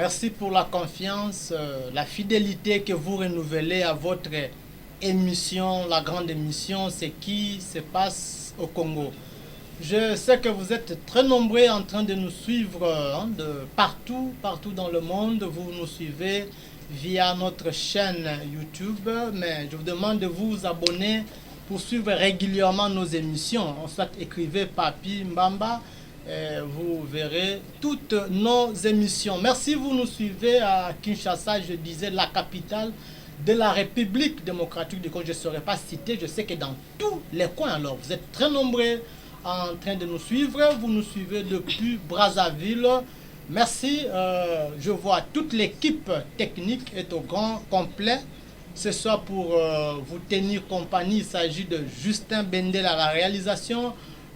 Merci pour la confiance, la fidélité que vous renouvelez à votre émission, la grande émission, c'est qui se passe au Congo. Je sais que vous êtes très nombreux en train de nous suivre de partout dans le monde. Vous nous suivez via notre chaîne YouTube, mais je vous demande de vous abonner pour suivre régulièrement nos émissions. En soit, écrivez Papi Mbamba. Vous verrez toutes nos émissions. Merci, vous nous suivez à Kinshasa, je disais la capitale de la République démocratique du Congo. Je ne saurais pas citer, je sais que dans tous les coins, alors vous êtes très nombreux en train de nous suivre. Vous nous suivez depuis Brazzaville. Merci, je vois toute l'équipe technique est au grand complet. Ce soir pour vous tenir compagnie, il s'agit de Justin Bendel à la réalisation.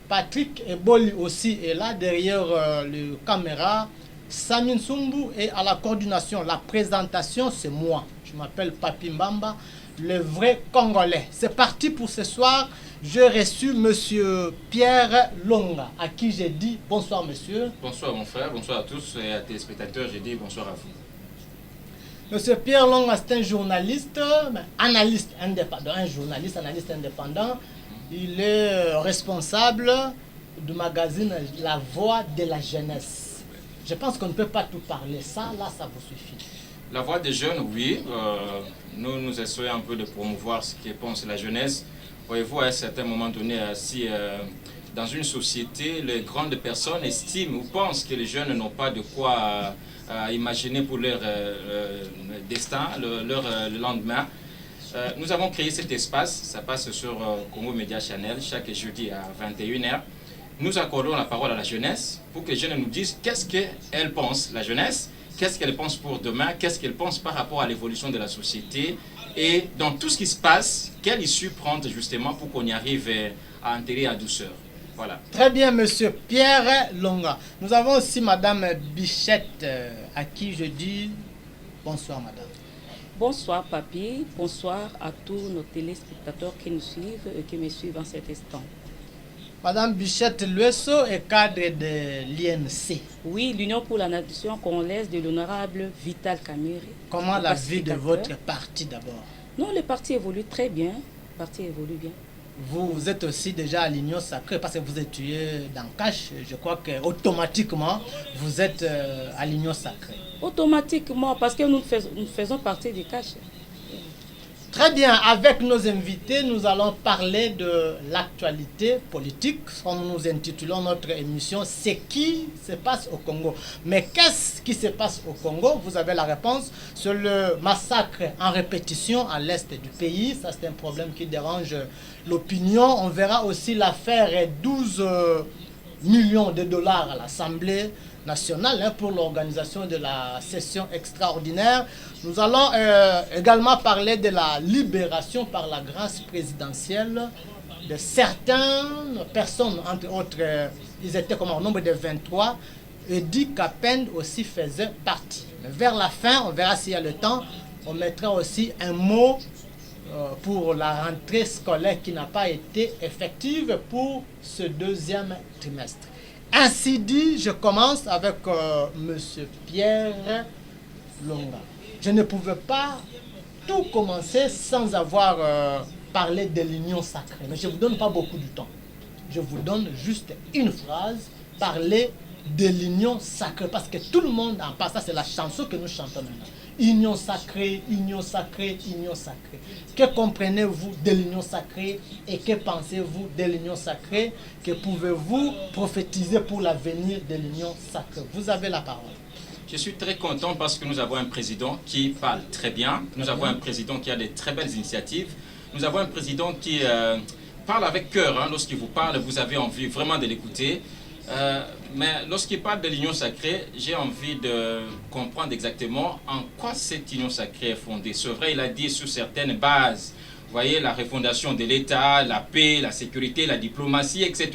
Patrick Eboli aussi est là derrière le caméra. Samin Sumbu est à la coordination. La présentation, c'est moi. Je m'appelle Papi Mbamba, le vrai Congolais. C'est parti pour ce soir. J'ai reçu monsieur Pierre Longa, à qui j'ai dit bonsoir monsieur. Bonsoir mon frère, bonsoir à tous et à téléspectateurs, j'ai dit bonsoir à vous. Monsieur Pierre Longa, c'est un journaliste, analyste indépendant, analyste indépendant. Il est responsable du magazine La Voix de la Jeunesse. Je pense qu'on ne peut pas tout parler. Ça, là, ça vous suffit. La Voix des jeunes, oui. Nous essayons un peu de promouvoir ce que pense la jeunesse. Voyez-vous, à un certain moment donné, si dans une société, les grandes personnes estiment ou pensent que les jeunes n'ont pas de quoi imaginer pour leur destin, leur lendemain, nous avons créé cet espace, ça passe sur Congo Media Channel chaque jeudi à 21h. Nous accordons la parole à la jeunesse pour que les jeunes nous disent qu'est-ce qu'elle pense, la jeunesse, qu'est-ce qu'elle pense pour demain, qu'est-ce qu'elle pense par rapport à l'évolution de la société et dans tout ce qui se passe, quelle issue prendre justement pour qu'on y arrive à enterrer à douceur. Voilà. Très bien, monsieur Pierre Longa. Nous avons aussi madame Bichette à qui je dis bonsoir madame. Bonsoir Papi, bonsoir à tous nos téléspectateurs qui nous suivent et qui me suivent en cet instant. Madame Bichette Lueso est cadre de l'INC. Oui, l'Union pour la Nation congolaise de l'honorable Vital Kamerhe. Comment la vie de votre parti d'abord? Non, le parti évolue très bien. Le parti évolue bien. Vous êtes aussi déjà à l'Union sacrée parce que vous étiez dans Cache. Je crois qu'automatiquement, vous êtes à l'Union sacrée. Automatiquement, parce que nous faisons partie du Cache. Très bien, avec nos invités, nous allons parler de l'actualité politique, comme nous intitulons notre émission, c'est qui se passe au Congo. Mais qu'est-ce qui se passe au Congo? Vous avez la réponse, c'est le massacre en répétition à l'est du pays. Ça, c'est un problème qui dérange l'opinion. On verra aussi l'affaire 12 millions de dollars à l'Assemblée nationale pour l'organisation de la session extraordinaire. Nous allons également parler de la libération par la grâce présidentielle de certaines personnes, entre autres, ils étaient comme au nombre de 23, et dit qu'Append aussi faisait partie. Mais vers la fin, on verra s'il y a le temps, on mettra aussi un mot pour la rentrée scolaire qui n'a pas été effective pour ce deuxième trimestre. Ainsi dit, je commence avec monsieur Pierre Longa. Je ne pouvais pas tout commencer sans avoir parlé de l'union sacrée. Mais je ne vous donne pas beaucoup de temps. Je vous donne juste une phrase, parler de l'union sacrée. Parce que tout le monde en parle. Ça, c'est la chanson que nous chantons maintenant. Union sacrée, union sacrée, union sacrée. Que comprenez-vous de l'union sacrée et que pensez-vous de l'union sacrée? Que pouvez-vous prophétiser pour l'avenir de l'union sacrée? Vous avez la parole. Je suis très content parce que nous avons un président qui parle très bien. Nous avons un président qui a de très belles initiatives. Nous avons un président qui parle avec cœur. Lorsqu'il vous parle, vous avez envie vraiment de l'écouter. Mais lorsqu'il parle de l'union sacrée, j'ai envie de comprendre exactement en quoi cette union sacrée est fondée. C'est vrai, il a dit sur certaines bases. Vous voyez, la refondation de l'État, la paix, la sécurité, la diplomatie, etc.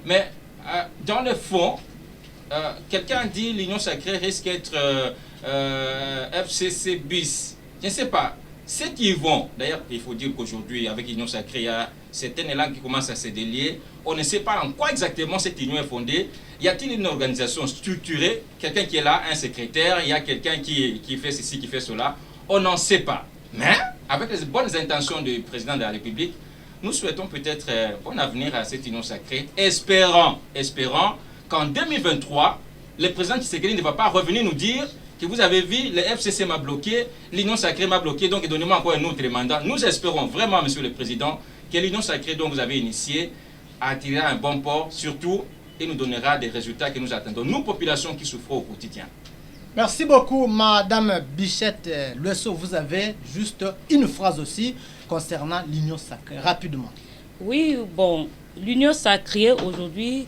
Mais dans le fond, quelqu'un dit l'union sacrée risque d'être FCC bis. Je ne sais pas. Ceux qui y vont, d'ailleurs, il faut dire qu'aujourd'hui, avec l'Union sacrée, il y a certaines élan qui commencent à se délier. On ne sait pas en quoi exactement cette union est fondée. Y a-t-il une organisation structurée, quelqu'un qui est là, un secrétaire, il y a quelqu'un qui fait ceci, qui fait cela? On n'en sait pas. Mais, avec les bonnes intentions du président de la République, nous souhaitons peut-être un bon avenir à cette union sacrée, espérant qu'en 2023, le président Tshisekedi ne va pas revenir nous dire que vous avez vu, le FCC m'a bloqué, l'Union sacrée m'a bloqué, donc donnez-moi encore un autre mandat. Nous espérons vraiment, Monsieur le Président, que l'Union sacrée dont vous avez initié attirera un bon port, surtout, et nous donnera des résultats que nous attendons, nous, populations qui souffrons au quotidien. Merci beaucoup, Madame Bichette Luesso. Vous avez juste une phrase aussi concernant l'Union sacrée, rapidement. Oui, bon, l'Union sacrée aujourd'hui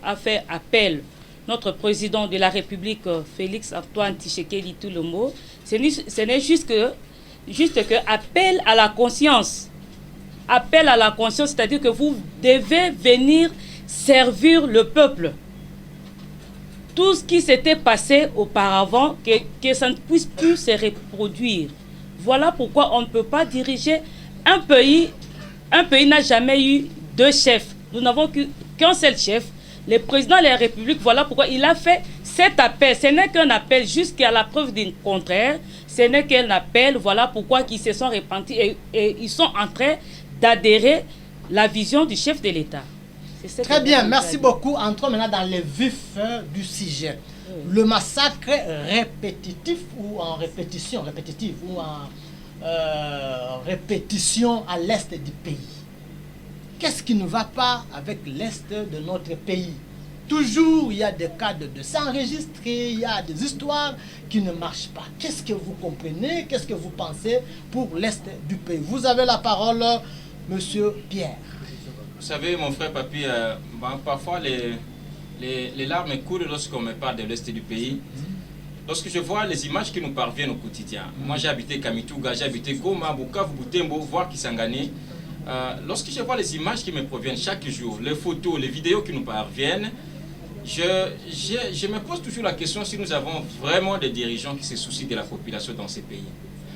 a fait appel notre président de la République, Félix Antoine Tshisekedi Tshilombo, ce n'est juste que appel à la conscience. Appel à la conscience, c'est-à-dire que vous devez venir servir le peuple. Tout ce qui s'était passé auparavant, que ça ne puisse plus se reproduire. Voilà pourquoi on ne peut pas diriger un pays. Un pays n'a jamais eu deux chefs. Nous n'avons qu'un seul chef. Le président de la République, voilà pourquoi il a fait cet appel. Ce n'est qu'un appel jusqu'à la preuve du contraire. Ce n'est qu'un appel, voilà pourquoi ils se sont repentis et ils sont en train d'adhérer à la vision du chef de l'État. Très bien, merci beaucoup. Entrons maintenant dans les vifs du sujet. Le massacre répétitif ou en répétition, répétitive ou en répétition à l'est du pays. Qu'est-ce qui ne va pas avec l'est de notre pays? Toujours, il y a des cas de s'enregistrer, il y a des histoires qui ne marchent pas. Qu'est-ce que vous comprenez? Qu'est-ce que vous pensez pour l'est du pays? Vous avez la parole, Monsieur Pierre. Vous savez, mon frère Papi, parfois les larmes coulent lorsqu'on me parle de l'est du pays. Lorsque je vois les images qui nous parviennent au quotidien. Moi, j'ai habité Kamituga, j'ai habité Goma, Bukavu, Butembo, voire Kisangani. Lorsque je vois les images qui me proviennent chaque jour, les photos, les vidéos qui nous parviennent, je me pose toujours la question si nous avons vraiment des dirigeants qui se soucient de la population dans ces pays.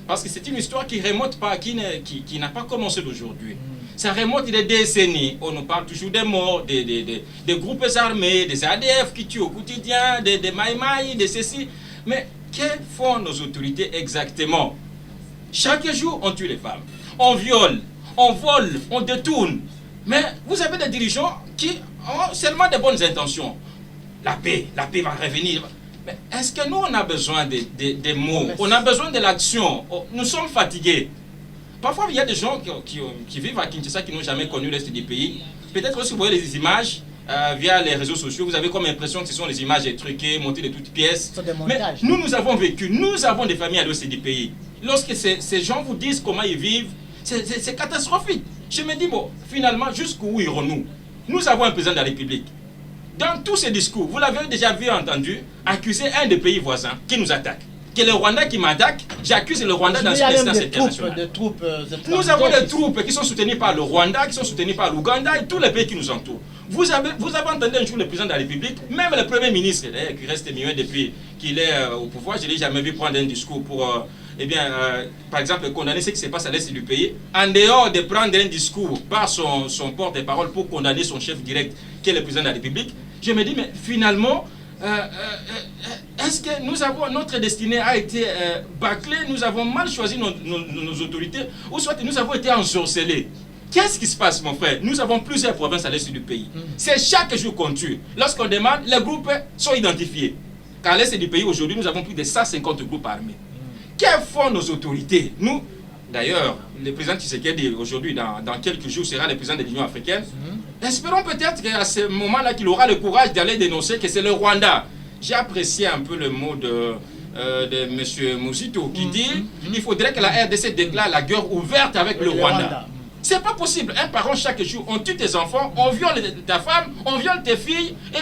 Parce que c'est une histoire qui remonte pas, qui n'a pas commencé d'aujourd'hui. Ça remonte des décennies. On nous parle toujours des morts, des groupes armés, des ADF qui tuent au quotidien, des Maïmaï, des ceci. Mais que font nos autorités exactement? Chaque jour, on tue les femmes, on viole, on vole, on détourne. Mais vous avez des dirigeants qui ont seulement de bonnes intentions. La paix va revenir. Mais est-ce que nous, on a besoin des mots? On a besoin de l'action. Nous sommes fatigués. Parfois, il y a des gens qui vivent à Kinshasa qui n'ont jamais connu l'Est du pays. Peut-être que si vous voyez les images via les réseaux sociaux, vous avez comme impression que ce sont des images truquées, montées de toutes pièces. Mais nous avons vécu, nous avons des familles à l'Est du pays. Lorsque ces gens vous disent comment ils vivent, c'est catastrophique. Je me dis, bon, finalement, jusqu'où irons-nous? Nous avons un président de la République. Dans tous ces discours, vous l'avez déjà vu, entendu, accuser un des pays voisins qui nous attaque. Que le Rwanda qui m'attaque, j'accuse le Rwanda dans cette instance internationale. Nous avons des troupes qui sont soutenues par le Rwanda, qui sont soutenues par l'Ouganda et tous les pays qui nous entourent. Vous avez entendu un jour le président de la République, même le Premier ministre, qui reste muet depuis qu'il est au pouvoir, je ne l'ai jamais vu prendre un discours pour, par exemple, condamner ce qui se passe à l'est du pays, en dehors de prendre un discours par son porte-parole pour condamner son chef direct, qui est le président de la République. Je me dis, mais finalement, est-ce que notre destinée a été bâclée? Nous avons mal choisi nos autorités, ou soit nous avons été ensorcelés? Qu'est-ce qui se passe, mon frère? Nous avons plusieurs provinces à l'est du pays. C'est chaque jour qu'on tue. Lorsqu'on demande, les groupes sont identifiés. Car à l'est du pays, aujourd'hui, nous avons plus de 150 groupes armés. Que font nos autorités? Nous, d'ailleurs, le président Tshisekedi, aujourd'hui, dans quelques jours, sera le président de l'Union africaine. Espérons peut-être qu'à ce moment-là, qu'il aura le courage d'aller dénoncer que c'est le Rwanda. J'ai apprécié un peu le mot de M. Mouzito qui dit qu'il faudrait que la RDC déclare la guerre ouverte avec le Rwanda. C'est pas possible. Un parent, chaque jour, on tue tes enfants, on viole ta femme, on viole tes filles, et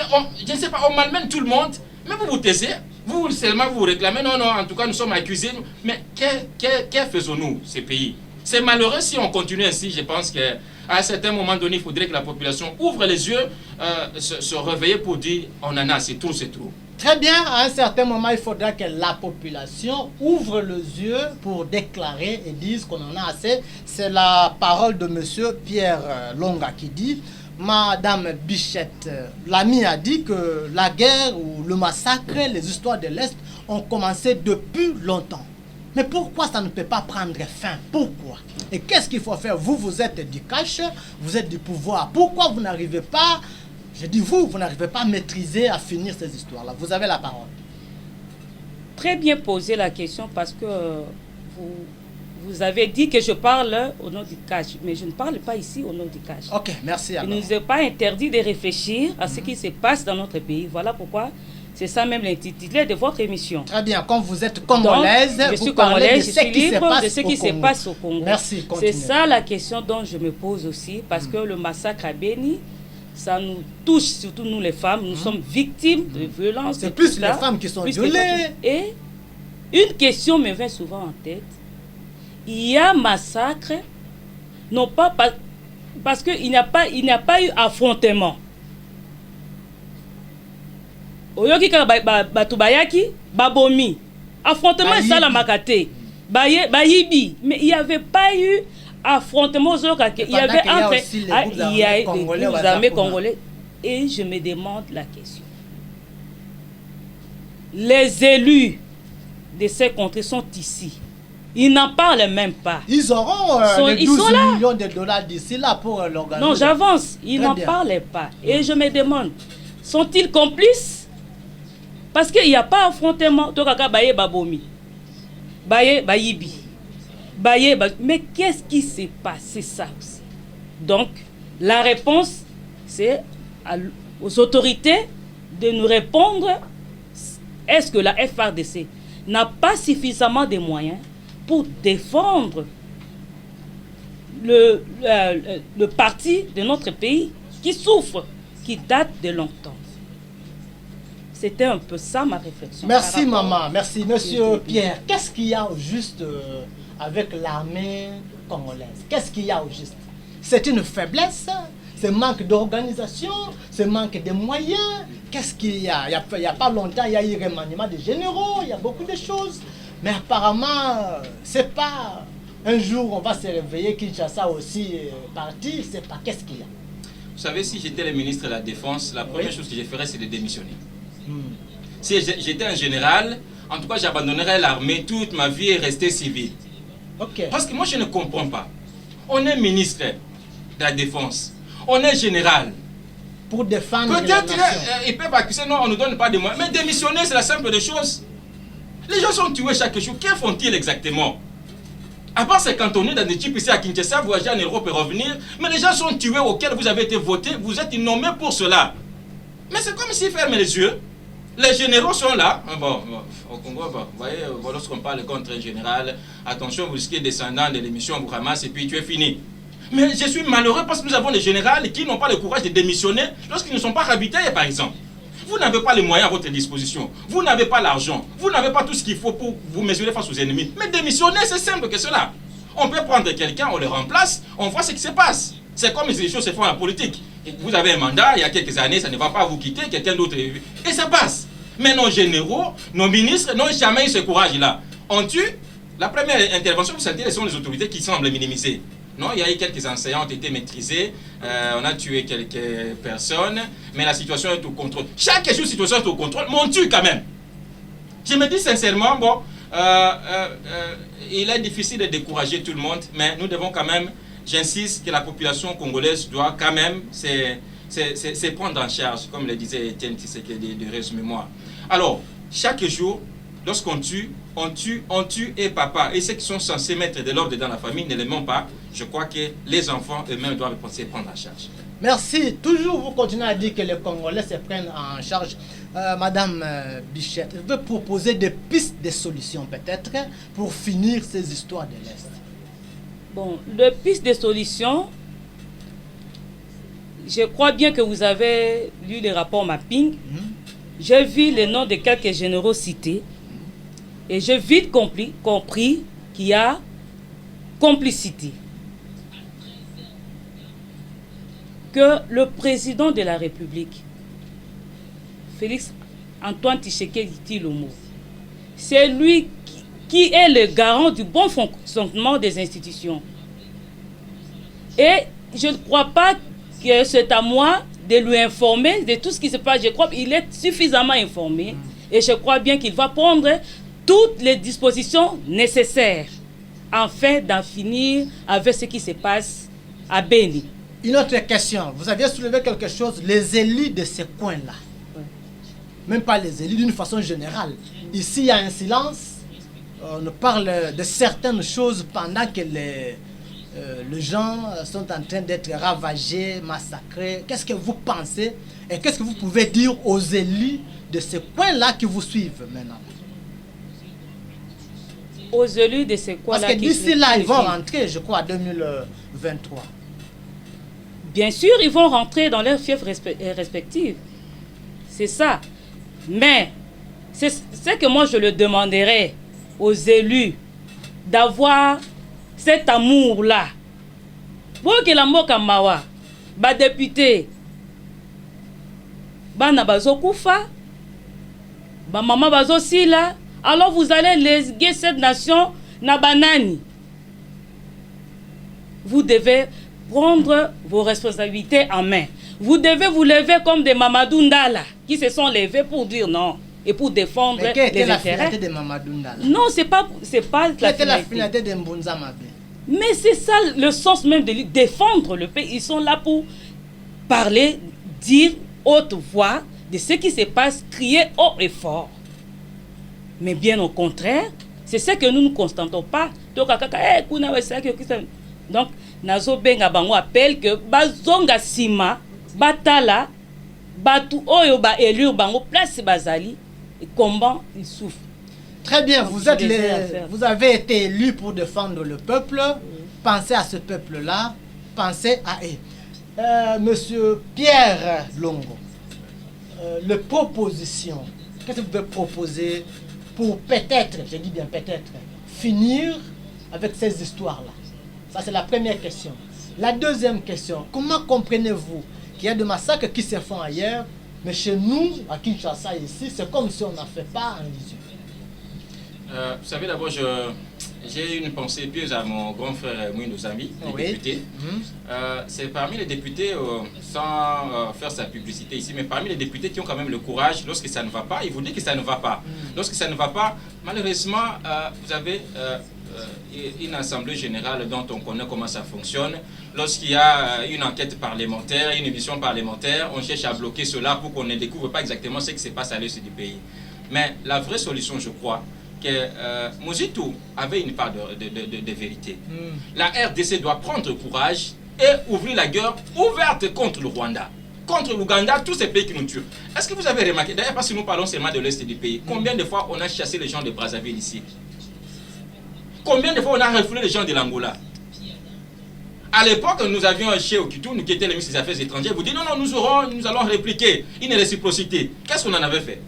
je ne sais pas, on malmène tout le monde. Mais vous vous taisez, vous seulement vous réclamez, non, en tout cas nous sommes accusés. Mais que faisons-nous, ces pays? C'est malheureux si on continue ainsi. Je pense que À un certain moment donné, il faudrait que la population ouvre les yeux, se réveille pour dire on en a, c'est tout, c'est tout. Très bien, à un certain moment, il faudra que la population ouvre les yeux pour déclarer et dire qu'on en a assez. C'est la parole de M. Pierre Longa qui dit, Madame Bichette, l'ami a dit que la guerre ou le massacre, les histoires de l'Est ont commencé depuis longtemps. Mais pourquoi ça ne peut pas prendre fin? Pourquoi? Et qu'est-ce qu'il faut faire? Vous êtes du cash, vous êtes du pouvoir. Pourquoi vous n'arrivez pas, je dis vous n'arrivez pas à maîtriser, à finir ces histoires-là? Vous avez la parole. Très bien posé la question parce que vous avez dit que je parle au nom du cash, mais je ne parle pas ici au nom du cash. Ok, merci. Il ne nous est pas interdit de réfléchir à ce qui se passe dans notre pays. Voilà pourquoi c'est ça même l'intitulé de votre émission. Très bien, comme vous êtes congolaise, donc, je suis vous parlez congolaise, de je suis libre de ce qui se Congo. passe au Congo. Merci, continuez. C'est ça la question dont je me pose aussi, parce que le massacre à Béni, ça nous touche, surtout nous les femmes, nous sommes victimes de violences. C'est plus les femmes qui sont violées. Et une question me vient souvent en tête. Il y a massacre, non pas parce qu'il n'y a pas eu affrontement. Oyoki ka batu bayaki babomi affrontement et ça la makate bayibi, mais il n'y avait pas eu affrontement il y avait entre il y a des groupes armés congolais et je me demande la question, les élus de ces contrées sont ici, ils n'en parlent même pas. Ils auront les 12 millions de dollars d'ici là pour l'organiser. Non, j'avance, ils n'en parlaient pas et je me demande, sont-ils complices? Parce qu'il n'y a pas affrontement. Mais qu'est-ce qui s'est passé ça aussi? Donc, la réponse, c'est aux autorités de nous répondre. Est-ce que la FARDC n'a pas suffisamment de moyens pour défendre le parti de notre pays qui souffre, qui date de longtemps? C'était un peu ça ma réflexion. Merci maman, merci monsieur Pierre. Qu'est-ce qu'il y a au juste avec l'armée congolaise? Qu'est-ce qu'il y a au juste? C'est une faiblesse? C'est manque d'organisation? C'est manque de moyens? Qu'est-ce qu'il y a? Il n'y a pas longtemps, il y a eu remaniement des généraux, il y a beaucoup de choses. Mais apparemment, c'est pas un jour on va se réveiller, Kinshasa aussi parti, c'est pas qu'est-ce qu'il y a? Vous savez, si j'étais le ministre de la Défense, la première chose que je ferais, c'est de démissionner. Si j'étais un général, en tout cas, j'abandonnerais l'armée toute ma vie et rester civil. Parce que moi, je ne comprends pas. On est ministre de la Défense. On est général. Pour défendre la peut-être nation. Ils peuvent accuser, non, on ne nous donne pas de moyens. Mais démissionner, c'est la simple des choses. Les gens sont tués chaque jour. Que font-ils exactement? À part ces cantonniers dans des types ici à Kinshasa, voyager en Europe et revenir. Mais les gens sont tués auxquels vous avez été votés. Vous êtes nommés pour cela. Mais c'est comme s'ils ferment les yeux. Les généraux sont là. Bon, au Congo, vous voyez, lorsqu'on parle contre un général, attention, vous risquez descendant de l'émission, vous ramassez et puis tu es fini. Mais je suis malheureux parce que nous avons des généraux qui n'ont pas le courage de démissionner lorsqu'ils ne sont pas ravitaillés, par exemple. Vous n'avez pas les moyens à votre disposition. Vous n'avez pas l'argent. Vous n'avez pas tout ce qu'il faut pour vous mesurer face aux ennemis. Mais démissionner, c'est simple que cela. On peut prendre quelqu'un, on le remplace, on voit ce qui se passe. C'est comme les choses se font en politique. Vous avez un mandat, il y a quelques années, ça ne va pas vous quitter, quelqu'un d'autre. Et ça passe. Mais nos généraux, nos ministres n'ont jamais eu ce courage-là. On tue. La première intervention, vous sentez, ce sont les autorités qui semblent minimiser. Non, il y a eu quelques enseignants qui ont été maîtrisés. On a tué quelques personnes. Mais la situation est au contrôle. Chaque jour, la situation est au contrôle, mais on tue quand même. Je me dis sincèrement, bon, il est difficile de décourager tout le monde, mais nous devons quand même, j'insiste, que la population congolaise doit quand même se prendre en charge, comme le disait Etienne Tshisekedi de Reste-Mémoire. Alors, chaque jour, lorsqu'on tue, on tue et papa. Et ceux qui sont censés mettre de l'ordre dans la famille ne l'aiment pas. Je crois que les enfants eux-mêmes doivent se prendre en charge. Merci. Toujours vous continuez à dire que les Congolais se prennent en charge. Madame Bichette, je veux proposer des pistes de solutions peut-être pour finir ces histoires de l'Est. Bon, les pistes de solutions, je crois bien que vous avez lu les rapports mapping. J'ai vu les noms de quelques généraux cités et j'ai vite compris qu'il y a complicité. que le président de la République, Félix Antoine Tshisekedi Tshilombo, c'est lui qui est le garant du bon fonctionnement des institutions. Et je ne crois pas que c'est à moi de lui informer de tout ce qui se passe. Je crois qu'il est suffisamment informé et je crois bien qu'il va prendre toutes les dispositions nécessaires afin d'en finir avec ce qui se passe à Beni. Une autre question. Vous aviez soulevé quelque chose, les élus de ces coins-là. Même pas les élus d'une façon générale. Ici, il y a un silence. On parle de certaines choses pendant que les gens sont en train d'être ravagés, massacrés. Qu'est-ce que vous pensez et qu'est-ce que vous pouvez dire aux élus de ces coins-là qui vous suivent maintenant? Aux élus de ces coins-là. Parce que d'ici là, ils vont rentrer, je crois, en 2023. Bien sûr, ils vont rentrer dans leurs fiefs respectifs. C'est ça. Mais, c'est ce que moi je le demanderais aux élus, d'avoir cet amour-là. Pour que la moka mawa, ba député, ba na bazo koufa, ba maman bazo sila, alors vous allez léguer cette nation na banani. Vous devez prendre vos responsabilités en main. Vous devez vous lever comme des Mamadou Ndala qui se sont levés pour dire non et pour défendre les intérêts. Quelle était la finalité de Mamadou Ndala? Non, c'est pas la finalité de Mbunza Mabe? Mais c'est ça le sens même de défendre le pays. Ils sont là pour parler, dire haute voix de ce qui se passe, crier haut et fort. Mais bien au contraire, c'est ce que nous ne constatons pas. Donc, Nazo Benga Bango appelle que Bazonga Sima, Batala, Batu Oyo Ba élure Bango, place Bazali, et comment ils souffrent. Très bien, vous avez été élu pour défendre le peuple. Pensez à ce peuple-là, pensez à eux. Monsieur Pierre Longo, les propositions, qu'est-ce que vous pouvez proposer pour peut-être, je dis bien peut-être, finir avec ces histoires-là? Ça, c'est la première question. La deuxième question, comment comprenez-vous qu'il y a des massacres qui se font ailleurs, mais chez nous, à Kinshasa, ici, c'est comme si on n'en fait pas en visu? Vous savez, d'abord, j'ai une pensée pieuse à mon grand frère Mouinou Zambi, député. C'est parmi les députés, sans faire sa publicité ici, mais parmi les députés qui ont quand même le courage, lorsque ça ne va pas, ils vous disent que ça ne va pas. Lorsque ça ne va pas, malheureusement, vous avez une assemblée générale dont on connaît comment ça fonctionne. Lorsqu'il y a une enquête parlementaire, une émission parlementaire, on cherche à bloquer cela pour qu'on ne découvre pas exactement ce qui se passe à l'est du pays. Mais la vraie solution, je crois, que Mozitou avait une part de vérité. La RDC doit prendre courage et ouvrir la guerre ouverte contre le Rwanda, contre l'Ouganda, tous ces pays qui nous tuent. Est-ce que vous avez remarqué, d'ailleurs parce que nous parlons seulement de l'Est du pays, combien de fois on a chassé les gens de Brazzaville ici? Combien de fois on a refoulé les gens de l'Angola? À l'époque, nous avions un chef au Kitou, nous qui était le ministre des Affaires étrangères, vous dit non, nous allons répliquer une réciprocité. Qu'est-ce qu'on en avait fait?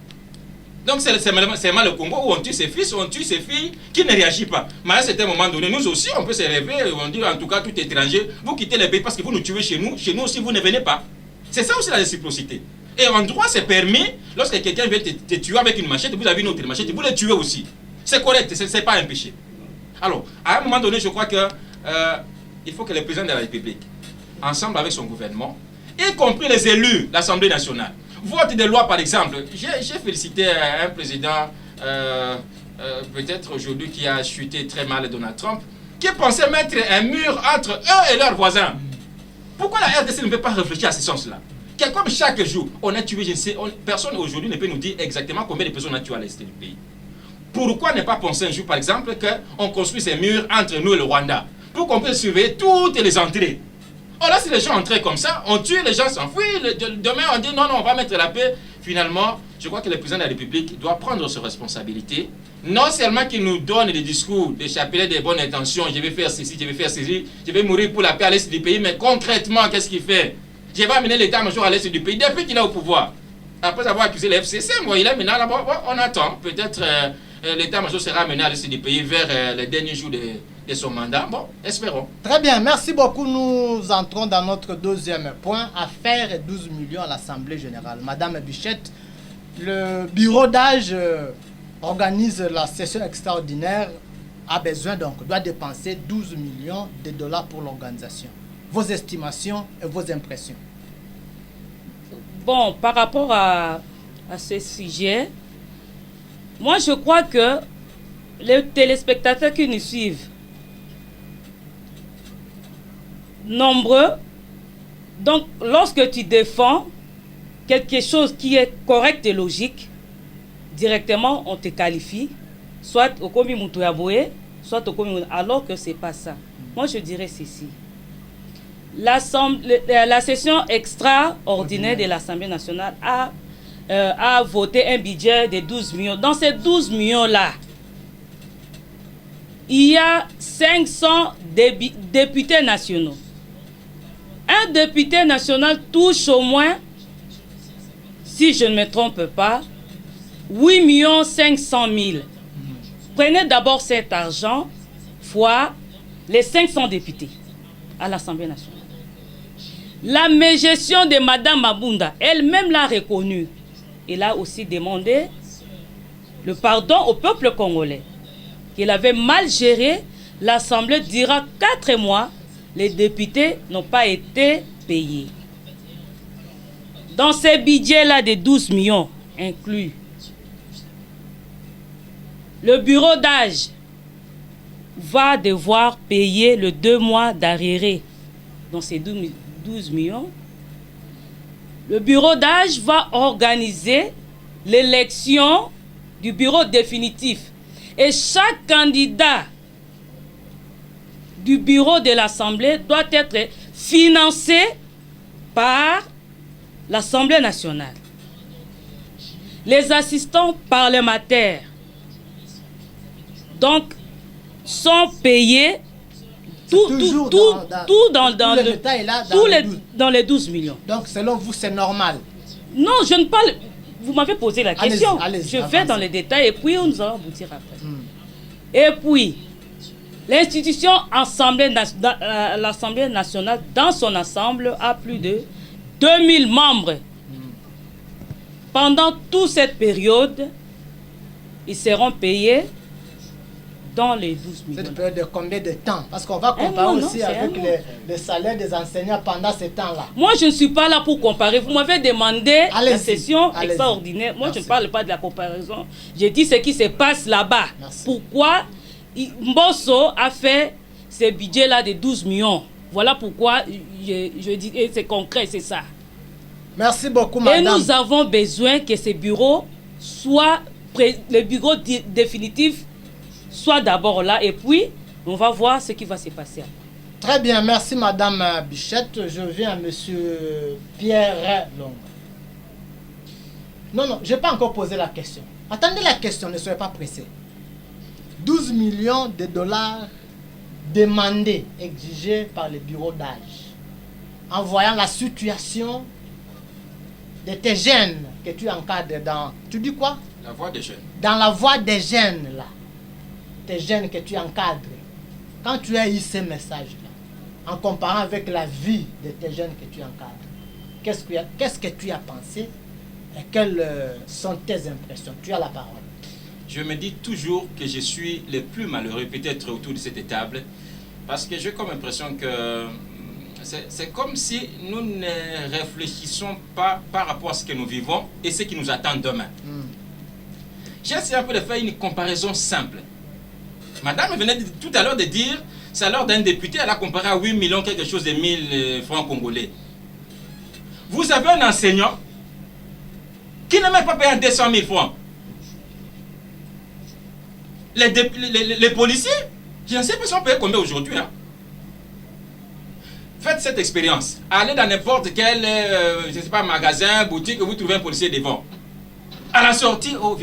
Donc c'est mal le Congo où on tue ses fils, on tue ses filles, qui ne réagit pas. Mais à un certain moment donné, nous aussi, on peut se réveiller et on dit en tout cas tout étranger, vous quittez le pays parce que vous nous tuez chez nous aussi vous ne venez pas. C'est ça aussi la réciprocité. Et en droit, c'est permis, lorsque quelqu'un vient te tuer avec une machette, vous avez une autre machette, vous le tuez aussi. C'est correct, ce n'est pas un péché. Alors, à un moment donné, je crois que il faut que le président de la République, ensemble avec son gouvernement, y compris les élus, l'Assemblée nationale, vote des lois, par exemple. J'ai félicité un président, peut-être aujourd'hui, qui a chuté très mal, Donald Trump, qui pensait mettre un mur entre eux et leurs voisins. Pourquoi la RDC ne peut pas réfléchir à ce sens-là? Comme chaque jour, on a tué, je sais, personne aujourd'hui ne peut nous dire exactement combien de personnes on a tué à l'est du pays. Pourquoi ne pas penser un jour, par exemple, qu'on construit ces murs entre nous et le Rwanda, pour qu'on puisse surveiller toutes les entrées? Oh là, si les gens entraient comme ça, on tue, les gens s'enfuient, demain on dit non, on va mettre la paix. Finalement, je crois que le président de la République doit prendre ses responsabilités. Non seulement qu'il nous donne des discours, des chapelets, des bonnes intentions, je vais faire ceci, je vais faire ceci, je vais mourir pour la paix à l'est du pays, mais concrètement, qu'est-ce qu'il fait? Je vais amener l'état-major à l'est du pays depuis qu'il est au pouvoir. Après avoir accusé le FCC, bon, il est maintenant là-bas, on attend, peut-être l'état-major sera amené à laisser du pays vers les derniers jours de son mandat. Bon, espérons. Très bien, merci beaucoup. Nous entrons dans notre deuxième point, affaire 12 millions à l'Assemblée générale. Madame Bichette, le bureau d'âge organise la session extraordinaire, a besoin donc, doit dépenser 12 millions de dollars pour l'organisation. Vos estimations et vos impressions? Bon, par rapport à ce sujet, moi je crois que les téléspectateurs qui nous suivent, nombreux, donc lorsque tu défends quelque chose qui est correct et logique, directement on te qualifie, soit au Komi Moutouyaboé, soit au Komi, alors que c'est pas ça. Moi je dirais ceci. La session extraordinaire de l'Assemblée nationale a voté un budget de 12 millions. Dans ces 12 millions-là, il y a 500 députés nationaux. Un député national touche au moins, si je ne me trompe pas, 8 500 000. Prenez d'abord cet argent fois les 500 députés à l'Assemblée nationale. La mégestion de Mme Mabunda, elle-même l'a reconnu. Elle a aussi demandé le pardon au peuple congolais. Qu'il avait mal géré l'Assemblée durant 4 mois. Les députés n'ont pas été payés. Dans ces budgets-là de 12 millions inclus, le bureau d'âge va devoir payer le 2 mois d'arriéré dans ces 12 millions. Le bureau d'âge va organiser l'élection du bureau définitif. Et chaque candidat du bureau de l'Assemblée doit être financé par l'Assemblée nationale. Les assistants parlementaires donc sont payés dans les 12 millions. Donc selon vous c'est normal? Non, je ne parle. Vous m'avez posé la question. Je vais avancez dans les détails et puis nous allons aboutir après. Et puis, l'institution l'Assemblée nationale, dans son ensemble, a plus de 2000 membres. Pendant toute cette période, ils seront payés dans les 12 millions. Cette période de combien de temps? Parce qu'on va comparer aussi avec les salaires des enseignants pendant ce temps-là. Moi, je ne suis pas là pour comparer. Vous m'avez demandé la session extraordinaire. Moi, je ne parle pas de la comparaison. Je dis ce qui se passe là-bas. Pourquoi Mbosso a fait ce budget-là de 12 millions. Voilà pourquoi je dis, et c'est concret, c'est ça. Merci beaucoup, madame. Et nous avons besoin que ce bureau soit, le bureau définitif soit d'abord là, et puis on va voir ce qui va se passer. Très bien, merci madame Bichette. Je viens à monsieur Pierre Long. Non, je n'ai pas encore posé la question. Attendez la question, ne soyez pas pressés. 12 millions de dollars demandés, exigés par le bureau d'âge, en voyant la situation de tes jeunes que tu encadres dans... Tu dis quoi? La voix des jeunes. Dans la voix des jeunes, là. Tes jeunes que tu encadres. Quand tu as eu ces messages-là, en comparant avec la vie de tes jeunes que tu encadres, qu'est-ce que tu as pensé et quelles sont tes impressions? Tu as la parole. Je me dis toujours que je suis le plus malheureux peut-être autour de cette table, parce que j'ai comme impression que c'est comme si nous ne réfléchissons pas par rapport à ce que nous vivons et ce qui nous attend demain. J'ai essayé un peu de faire une comparaison simple. Madame venait tout à l'heure de dire, c'est à l'heure d'un député, elle a comparé à 8 millions quelque chose de 1000 francs congolais. Vous avez un enseignant qui ne même pas payé 200 000 francs. Les policiers, je ne sais pas si on paye combien aujourd'hui. Hein. Faites cette expérience. Allez dans n'importe quel je sais pas, magasin, boutique, vous trouvez un policier devant. À la sortie, oh,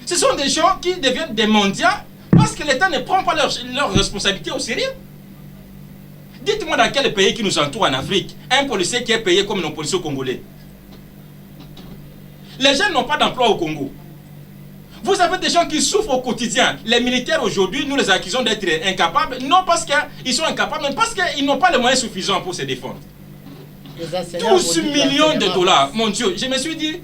ce sont des gens qui deviennent des mendiants parce que l'État ne prend pas leur responsabilité au sérieux. Dites-moi dans quel pays qui nous entoure en Afrique, un policier qui est payé comme nos policiers congolais. Les jeunes n'ont pas d'emploi au Congo. Vous avez des gens qui souffrent au quotidien. Les militaires aujourd'hui, nous les accusons d'être incapables, non parce qu'ils sont incapables, mais parce qu'ils n'ont pas les moyens suffisants pour se défendre. 12 millions de dollars, mon Dieu. Je me suis dit,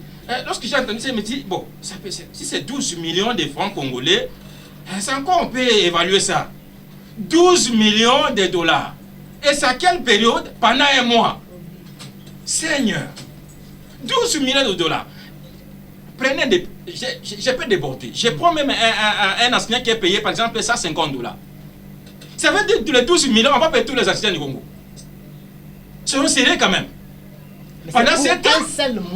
lorsque j'ai entendu ça, je me dis, bon, si c'est 12 millions de francs congolais, c'est encore on peut évaluer ça. 12 millions de dollars. Et c'est à quelle période? Pendant un mois. Seigneur. 12 millions de dollars. Prenez des... Je peux déborder. Je prends même un enseignant qui est payé, par exemple, 150 $. Ça veut dire que les 12 millions, on va payer tous les enseignants du Congo. C'est sérieux quand même. Pendant ce temps,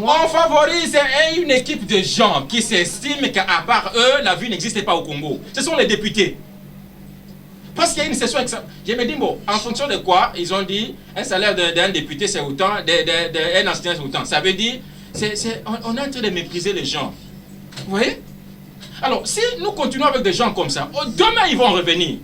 on favorise une équipe de gens qui s'estiment qu'à part eux, la vie n'existe pas au Congo. Ce sont les députés. Parce qu'il y a une session exceptionnelle. Je me dis, bon, en fonction de quoi, ils ont dit, un salaire d'un député c'est autant, d'un enseignant c'est autant. Ça veut dire, on est en train de mépriser les gens. Vous voyez? Alors, si nous continuons avec des gens comme ça, demain ils vont revenir.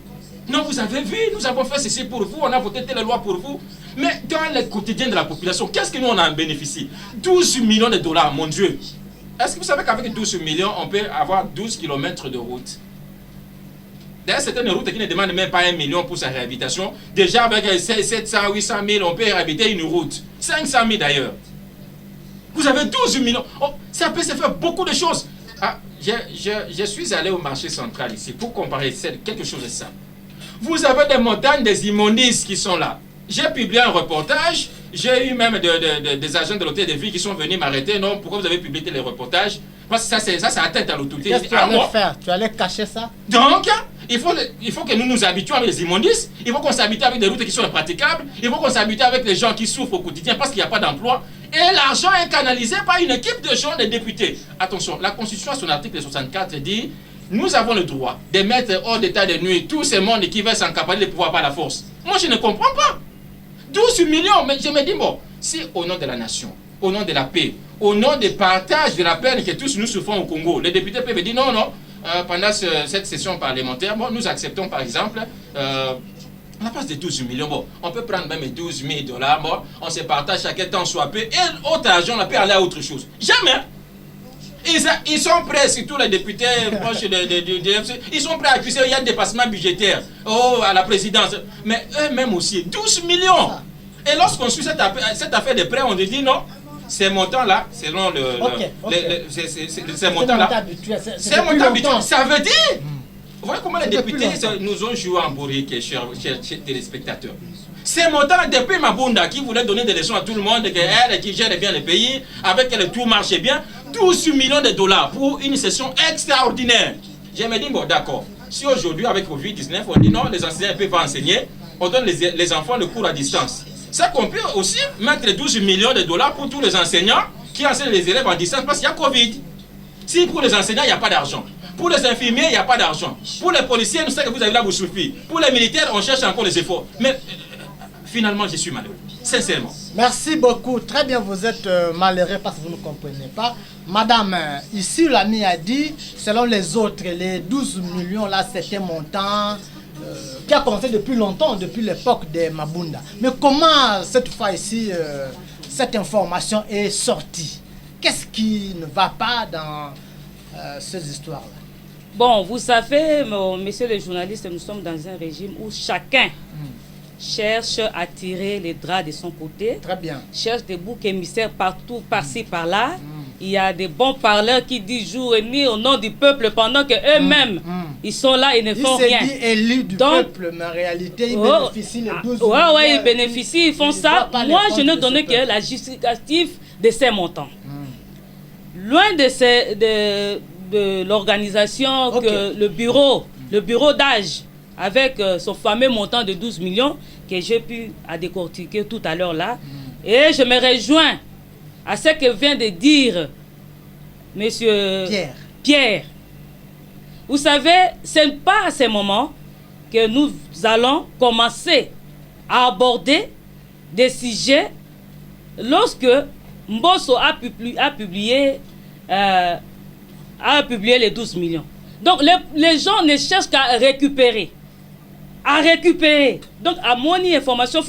Non, vous avez vu, nous avons fait ceci pour vous, on a voté telle loi pour vous. Mais dans le quotidien de la population, qu'est-ce que nous on en bénéficie? 12 millions de dollars, mon Dieu. Est-ce que vous savez qu'avec 12 millions, on peut avoir 12 km de route? D'ailleurs, c'est une route qui ne demande même pas 1 million pour sa réhabilitation. Déjà, avec 700, 800 000, on peut réhabiliter une route. 500 000 d'ailleurs. Vous avez 12 millions. Oh, ça peut se faire beaucoup de choses. Ah, je suis allé au marché central ici pour comparer quelque chose de ça. Vous avez des montagnes, des immondices qui sont là. J'ai publié un reportage. J'ai eu même des agents de l'hôtel de ville qui sont venus m'arrêter. Non, pourquoi vous avez publié les reportages? Parce que ça atteint à l'autorité. Qu'est-ce que tu allais faire? Tu allais cacher ça? Donc, il faut que nous nous habituions avec les immondices. Il faut qu'on s'habitue avec des routes qui sont impraticables. Il faut qu'on s'habitue avec les gens qui souffrent au quotidien parce qu'il n'y a pas d'emploi. Et l'argent est canalisé par une équipe de gens, des députés. Attention, la Constitution, à son article 64, dit nous avons le droit de mettre hors d'état de nuit tous ces mondes qui veulent s'encapaler de pouvoir par la force. Moi, je ne comprends pas. 12 millions, mais je me dis, bon, si au nom de la nation, au nom de la paix, au nom du partage de la peine que tous nous souffrons au Congo, les députés peuvent dire non, non, pendant cette session parlementaire, bon, nous acceptons par exemple, à la place de 12 millions, bon, on peut prendre même 12 000 $, bon, on se partage chacun temps soit peu, et autre argent, on peut aller à autre chose. Jamais. Ils sont prêts, surtout les députés proches du FC, ils sont prêts à accuser, il y a un dépassement budgétaire à la présidence. Mais eux-mêmes aussi, 12 millions. Et lorsqu'on suit cette affaire de prêt, on dit non, ces montants-là, selon ces montants-là, c'est montant habituel. Ça veut dire, vous voyez comment les députés nous ont joué en bourrique, chers téléspectateurs. Ces montants, depuis Mabunda, qui voulait donner des leçons à tout le monde, qu'elle qui gère bien le pays, avec elle tout marchait bien, 12 millions de dollars pour une session extraordinaire. Je me dis, bon, d'accord. Si aujourd'hui, avec Covid-19, on dit non, les enseignants ne peuvent pas enseigner, on donne les enfants le cours à distance. Ça qu'on peut aussi mettre 12 millions de dollars pour tous les enseignants qui enseignent les élèves en distance parce qu'il y a Covid. Si pour les enseignants, il n'y a pas d'argent. Pour les infirmiers, il n'y a pas d'argent. Pour les policiers, nous savons que vous avez là, vous souffrez. Pour les militaires, on cherche encore les efforts. Mais finalement, je suis malheureux. Sincèrement. Merci beaucoup. Très bien, vous êtes malheureux parce que vous ne comprenez pas. Madame, ici, l'ami a dit, selon les autres, les 12 millions, là, c'était un montant qui a commencé depuis longtemps, depuis l'époque de Mabunda. Mais comment, cette fois ici, cette information est sortie? Qu'est-ce qui ne va pas dans ces histoires-là? Bon, vous savez, messieurs les journalistes, nous sommes dans un régime où chacun cherche à tirer les draps de son côté. Très bien. Cherche des boucs émissaires partout, par-ci, par-là. Il y a des bons parleurs qui disent jour et nuit au nom du peuple pendant qu'eux-mêmes, ils sont là et ne font rien. Ils se disent élus du peuple, mais en réalité, ils bénéficient les 12 millions. Ouais, ils bénéficient, ils font ça. Moi, je ne donnais que la justificative de ces montants. Loin de l'organisation que le bureau d'âge, avec son fameux montant de 12 millions que j'ai pu décortiquer tout à l'heure là. Et je me rejoins à ce que vient de dire monsieur Pierre. Vous savez, ce n'est pas à ce moment que nous allons commencer à aborder des sujets lorsque Mbosso a publié les 12 millions. Donc les gens ne cherchent qu'à récupérer. à récupérer. Donc, à mon information,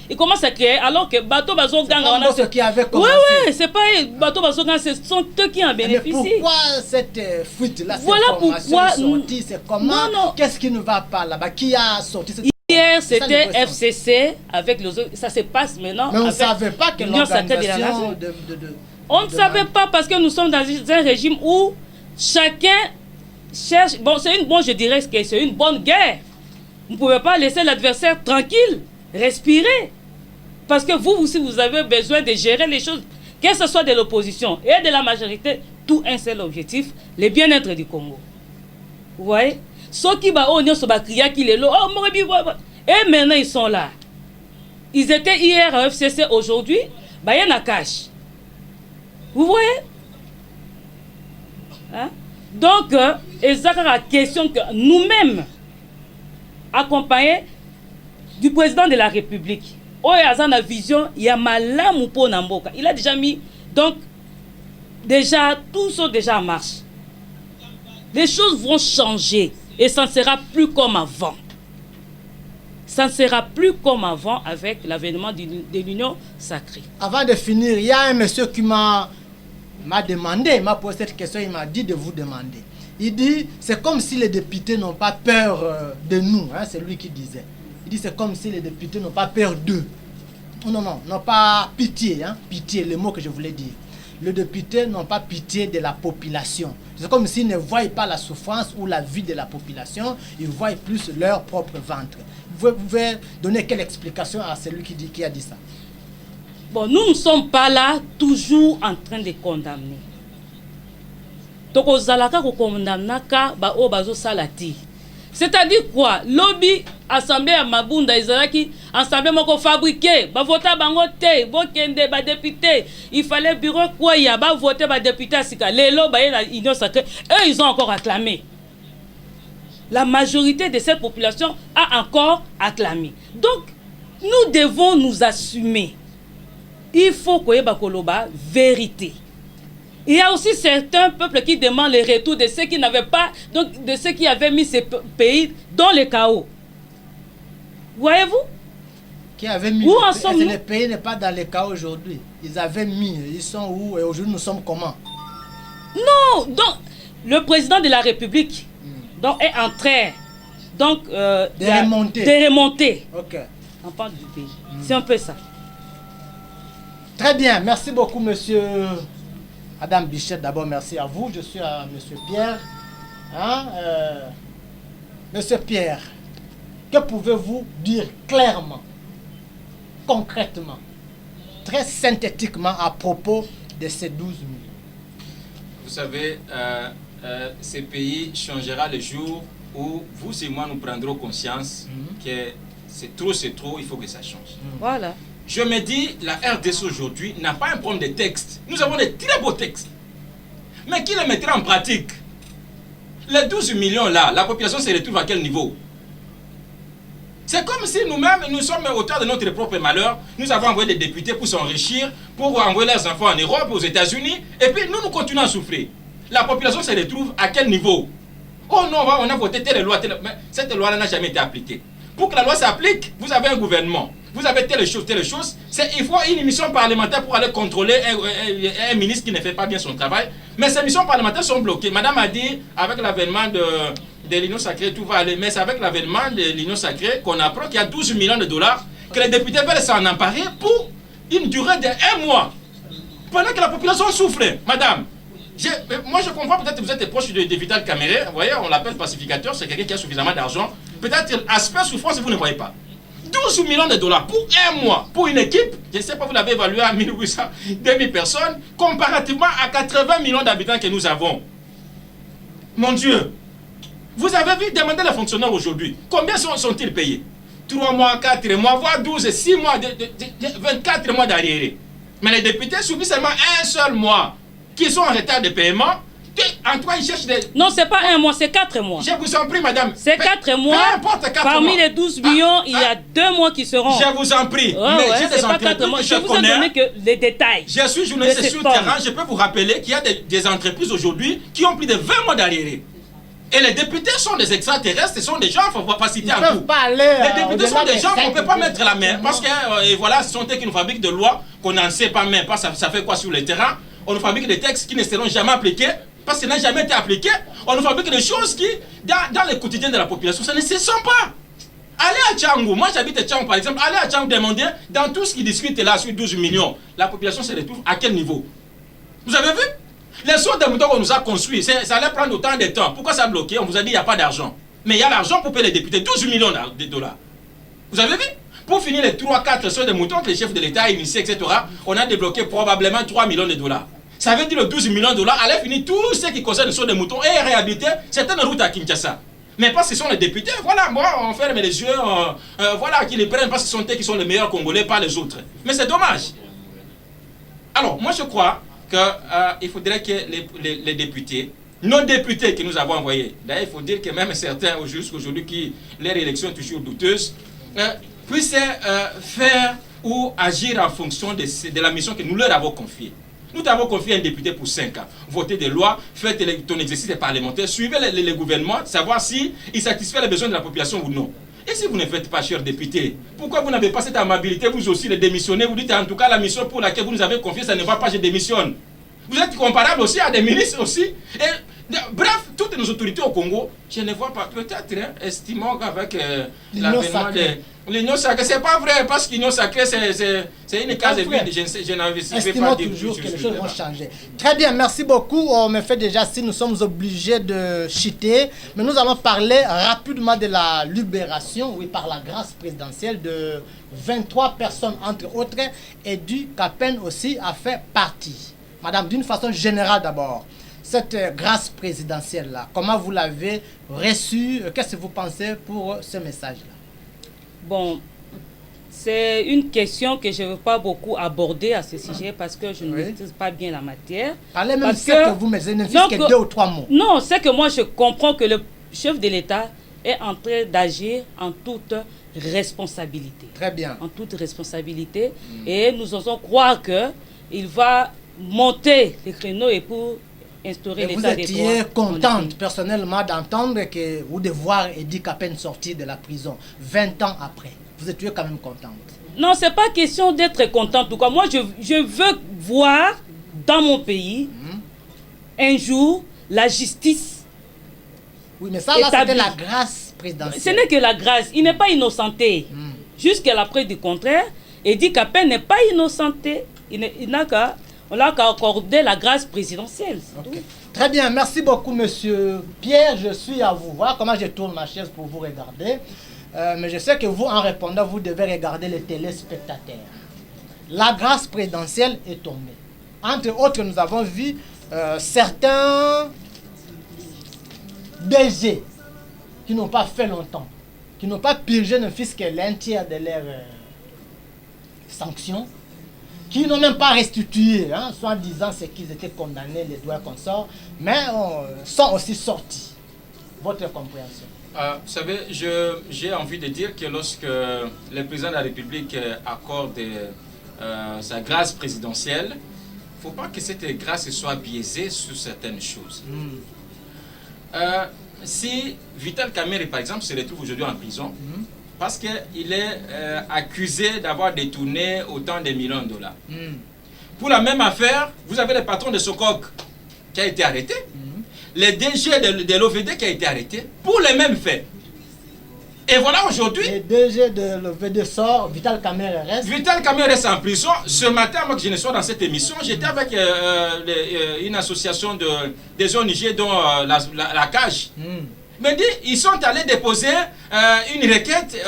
il commence à créer, alors que Bateau Bazo Gang... C'est ceux qui avaient commencé. Oui, c'est pas Bateau Bazo Gang, ce sont eux qui en bénéficient. Mais pourquoi cette fuite-là, voilà pourquoi sortie, c'est comment? Qu'est-ce qui ne va pas là-bas? Qui a sorti cette... Hier, c'était FCC avec les autres. Ça se passe maintenant. Mais on ne savait pas que l'organisation on ne savait pas parce que nous sommes dans un régime où chacun cherche... Bon, je dirais que c'est une bonne guerre. Vous ne pouvez pas laisser l'adversaire tranquille, respirer. Parce que vous aussi, vous avez besoin de gérer les choses, que ce soit de l'opposition et de la majorité, tout un seul objectif, le bien-être du Congo. Vous voyez? Ceux qui et maintenant ils sont là. Ils étaient hier à FCC, aujourd'hui, il y a un cash. Vous voyez? Hein? Donc, c'est la question que nous-mêmes, accompagnés du président de la République, la vision, il y a Malam pour Namboka. Il a déjà mis, donc, déjà, tout ça déjà en marche. Les choses vont changer et ça ne sera plus comme avant. Ça ne sera plus comme avant avec l'avènement de l'Union sacrée. Avant de finir, il y a un monsieur qui m'a demandé, il m'a posé cette question, il m'a dit de vous demander. Il dit, c'est comme si les députés n'ont pas peur de nous, hein, c'est lui qui disait. Il dit, c'est comme si les députés n'ont pas peur d'eux. Non, pas pitié, hein, pitié, le mot que je voulais dire. Les députés n'ont pas pitié de la population. C'est comme s'ils ne voient pas la souffrance ou la vie de la population, ils voient plus leur propre ventre. Vous pouvez donner quelle explication à celui qui a dit ça? Bon, nous ne sommes pas là toujours en train de condamner. Donc, aux alaka ko condamnaka ba o bazo salati. C'est-à-dire quoi? Lobby assemblée à Mabunda Izalaki, assemblée moko fabriqué, ba vota bango te, bo kende ba député, il fallait bureau quoi ya ba voter ba député sika. Les lobby la union sacrée, eux ils ont encore acclamé. La majorité de cette population a encore acclamé. Donc nous devons nous assumer. Il faut que yeba koloba vérité. Il y a aussi certains peuples qui demandent le retour de ceux qui n'avaient pas, donc de ceux qui avaient mis ces pays dans le chaos. Voyez-vous? Qui avaient mis où en sommes-nous? Le pays n'est pas dans le chaos aujourd'hui. Ils avaient mis, ils sont où et aujourd'hui nous sommes comment? Non, donc le président de la République donc, est en train donc, de remonter. Ok. En part du pays. C'est un peu ça. Très bien, merci beaucoup monsieur Adam Bichette. D'abord, merci à vous. Je suis à monsieur Pierre. Hein, monsieur Pierre, que pouvez-vous dire clairement, concrètement, très synthétiquement à propos de ces 12 millions? Vous savez, ce pays changera le jour où vous et moi nous prendrons conscience que c'est trop, il faut que ça change. Voilà. Je me dis, la RDC aujourd'hui n'a pas un problème de texte. Nous avons des très beaux textes. Mais qui les mettra en pratique? Les 12 millions là, la population se retrouve à quel niveau? C'est comme si nous-mêmes, nous sommes auteurs de notre propre malheur. Nous avons envoyé des députés pour s'enrichir, pour envoyer leurs enfants en Europe, aux États-Unis. Et puis nous continuons à souffrir. La population se retrouve à quel niveau? Oh non, on a voté telle loi, mais cette loi-là n'a jamais été appliquée. Pour que la loi s'applique, vous avez un gouvernement. Vous avez telle chose. Il faut une mission parlementaire pour aller contrôler un ministre qui ne fait pas bien son travail. Mais ces missions parlementaires sont bloquées. Madame a dit, avec l'avènement de l'Union sacrée, tout va aller. Mais c'est avec l'avènement de l'Union sacrée qu'on apprend qu'il y a 12 millions de dollars que les députés veulent s'en emparer pour une durée de 1 mois. Pendant que la population souffre. Madame, moi je comprends, peut-être que vous êtes proche de Vital Kamerhe. Vous voyez, on l'appelle pacificateur, c'est quelqu'un qui a suffisamment d'argent. Peut-être aspect souffrance, vous ne voyez pas. 12 millions de dollars pour 1 mois, pour une équipe, je ne sais pas, vous l'avez évalué à 1800, 2000 personnes, comparativement à 80 millions d'habitants que nous avons. Mon Dieu, vous avez vu demander les fonctionnaires aujourd'hui, combien sont-ils payés? 3 mois, 4 mois, voire 12, 6 mois, 24 mois d'arriérés. Mais les députés subissent seulement un seul mois, qui sont en retard de paiement. En toi, ils cherchent des... Non, c'est pas 1 mois, c'est 4 mois. Je vous en prie, madame. C'est 4 mois. Peu importe 4 Parmi mois. les 12 millions, il y a 2 mois qui seront. Je vous en prie. Mais j'ai des entreprises que je vous ai donné que les détails. Je suis journaliste sur le terrain. Je peux vous rappeler qu'il y a des entreprises aujourd'hui qui ont plus de 20 mois d'arriérés. Et les députés sont des extraterrestres, ce sont des gens, il ne faut pas citer Ils en peuvent tout. pas aller, Les députés sont des gens qu'on ne peut pas cinq mettre la main. Parce que et voilà, ce sont eux qui nous fabriquent des lois qu'on n'en sait pas même pas ça fait quoi sur le terrain. On nous fabrique des textes qui ne seront jamais appliqués parce qu'ils n'ont jamais été appliqués. On nous fabrique des choses qui, dans le quotidien de la population, ça ne se sent pas. Allez à Tchangou, moi j'habite à Tchangou par exemple, allez à Tchangou demander, dans tout ce qui discute là sur 12 millions, la population se retrouve à quel niveau? Vous avez vu? Les sauts de moutons qu'on nous a construits, ça allait prendre autant de temps. Pourquoi ça a bloqué? On vous a dit qu'il n'y a pas d'argent. Mais il y a l'argent pour payer les députés, 12 millions de dollars. Vous avez vu? Pour finir les 3-4 sauts de moutons que les chefs de l'État a initiés, etc., on a débloqué probablement 3 millions de dollars. Ça veut dire que 12 millions de dollars allait finir tout ce qui concerne les sauts de moutons et réhabiliter certaines routes à Kinshasa. Mais parce que ce sont les députés, voilà, moi on ferme les yeux, voilà, qu'ils les prennent parce que ce sont eux qui sont les meilleurs Congolais, pas les autres. Mais c'est dommage. Alors, moi je crois qu'il faudrait que les députés, nos députés que nous avons envoyés, d'ailleurs il faut dire que même certains jusqu'aujourd'hui qui leur élection est toujours douteuse, puissent faire ou agir en fonction de la mission que nous leur avons confiée. Nous t'avons confié un député pour 5 ans. Votez des lois, faites ton exercice parlementaire, suivez les gouvernements, savoir si il satisfait les besoins de la population ou non. Et si vous ne faites pas, cher député, pourquoi vous n'avez pas cette amabilité, vous aussi, de démissionner? Vous dites en tout cas la mission pour laquelle vous nous avez confié, ça ne va pas, je démissionne. Vous êtes comparable aussi à des ministres aussi. Et, bref, toutes nos autorités au Congo, je ne vois pas, peut-être, estimons qu'avec l'avènement de l'Union sacrée, c'est pas vrai, parce qu'Union sacrée, c'est une case vide, je n'investirai pas dire toujours que les choses vont changer. Très bien, merci beaucoup. On me fait déjà si nous sommes obligés de chuter, mais nous allons parler rapidement de la libération, oui, par la grâce présidentielle de 23 personnes, entre autres, et du Capen aussi a fait partie. Madame, d'une façon générale d'abord, cette grâce présidentielle-là, comment vous l'avez reçue? Qu'est-ce que vous pensez pour ce message-là? Bon, c'est une question que je ne veux pas beaucoup aborder à ce sujet parce que je ne maîtrise pas bien la matière. Parlez même ce que vous maîtrisez, ne fût-ce que 2 ou 3 mots. Non, c'est que moi je comprends que le chef de l'État est en train d'agir en toute responsabilité. Très bien. En toute responsabilité. Et nous osons croire qu'il va monter les créneaux et pour instaurer l'état des droits. Vous étiez contente personnellement d'entendre que ou de voir Edi Capen sortir de la prison 20 ans après. Vous étiez quand même contente. Non, c'est pas question d'être contente. En tout cas, moi, je veux voir dans mon pays un jour la justice. Oui, mais ça, là, c'était la grâce présidentielle. Ce n'est que la grâce. Il n'est pas innocenté. Jusqu'à la preuve du contraire, Edi Capen n'est pas innocenté. On l'a qu'à accorder la grâce présidentielle. Okay. Très bien, merci beaucoup, monsieur Pierre. Je suis à vous voir comment je tourne ma chaise pour vous regarder. Mais je sais que vous, en répondant, vous devez regarder les téléspectateurs. La grâce présidentielle est tombée. Entre autres, nous avons vu certains DG qui n'ont pas fait longtemps, qui n'ont pas purgé ne fût-ce que l'un tiers de leurs sanctions, qui n'ont même pas restitué, soit disant ce qu'ils étaient condamnés, les droits qu'on sort, mais sont aussi sortis. Votre compréhension? Vous savez, j'ai envie de dire que lorsque le président de la République accorde sa grâce présidentielle, il ne faut pas que cette grâce soit biaisée sur certaines choses. Si Vital Kamerhe, par exemple, se retrouve aujourd'hui en prison, parce qu'il est accusé d'avoir détourné autant de millions de dollars. Pour la même affaire, vous avez le patron de Sokok qui a été arrêté, le DG de l'OVD qui a été arrêté, pour les mêmes faits. Et voilà aujourd'hui... Le DG de l'OVD sort, Vital Kamerhe reste. Vital Kamerhe reste en prison. Ce matin, moi que je ne sois dans cette émission, j'étais avec une association des ONG dont la CAGE. Me dit, ils sont allés déposer une requête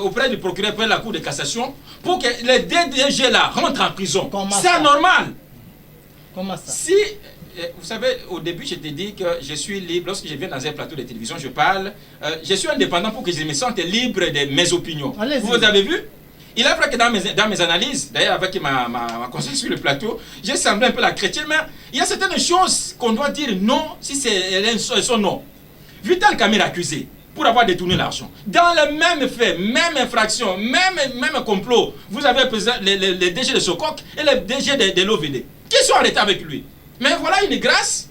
auprès du procureur près de la Cour de cassation pour que les DDG là rentrent en prison. C'est anormal. Comment ça? Si, vous savez, au début, je t'ai dit que je suis libre. Lorsque je viens dans un plateau de télévision, je parle. Je suis indépendant pour que je me sente libre de mes opinions. Vous avez vu? Il est vrai que dans mes analyses, d'ailleurs avec ma conseillère sur le plateau, j'ai semblé un peu la chrétienne, mais il y a certaines choses qu'on doit dire non si elles sont non. Vital Kamerhe accusé pour avoir détourné l'argent. Dans le même fait, même infraction, même complot, vous avez les DG de Sokok et les DG de l'OVD qui sont arrêtés avec lui. Mais voilà une grâce.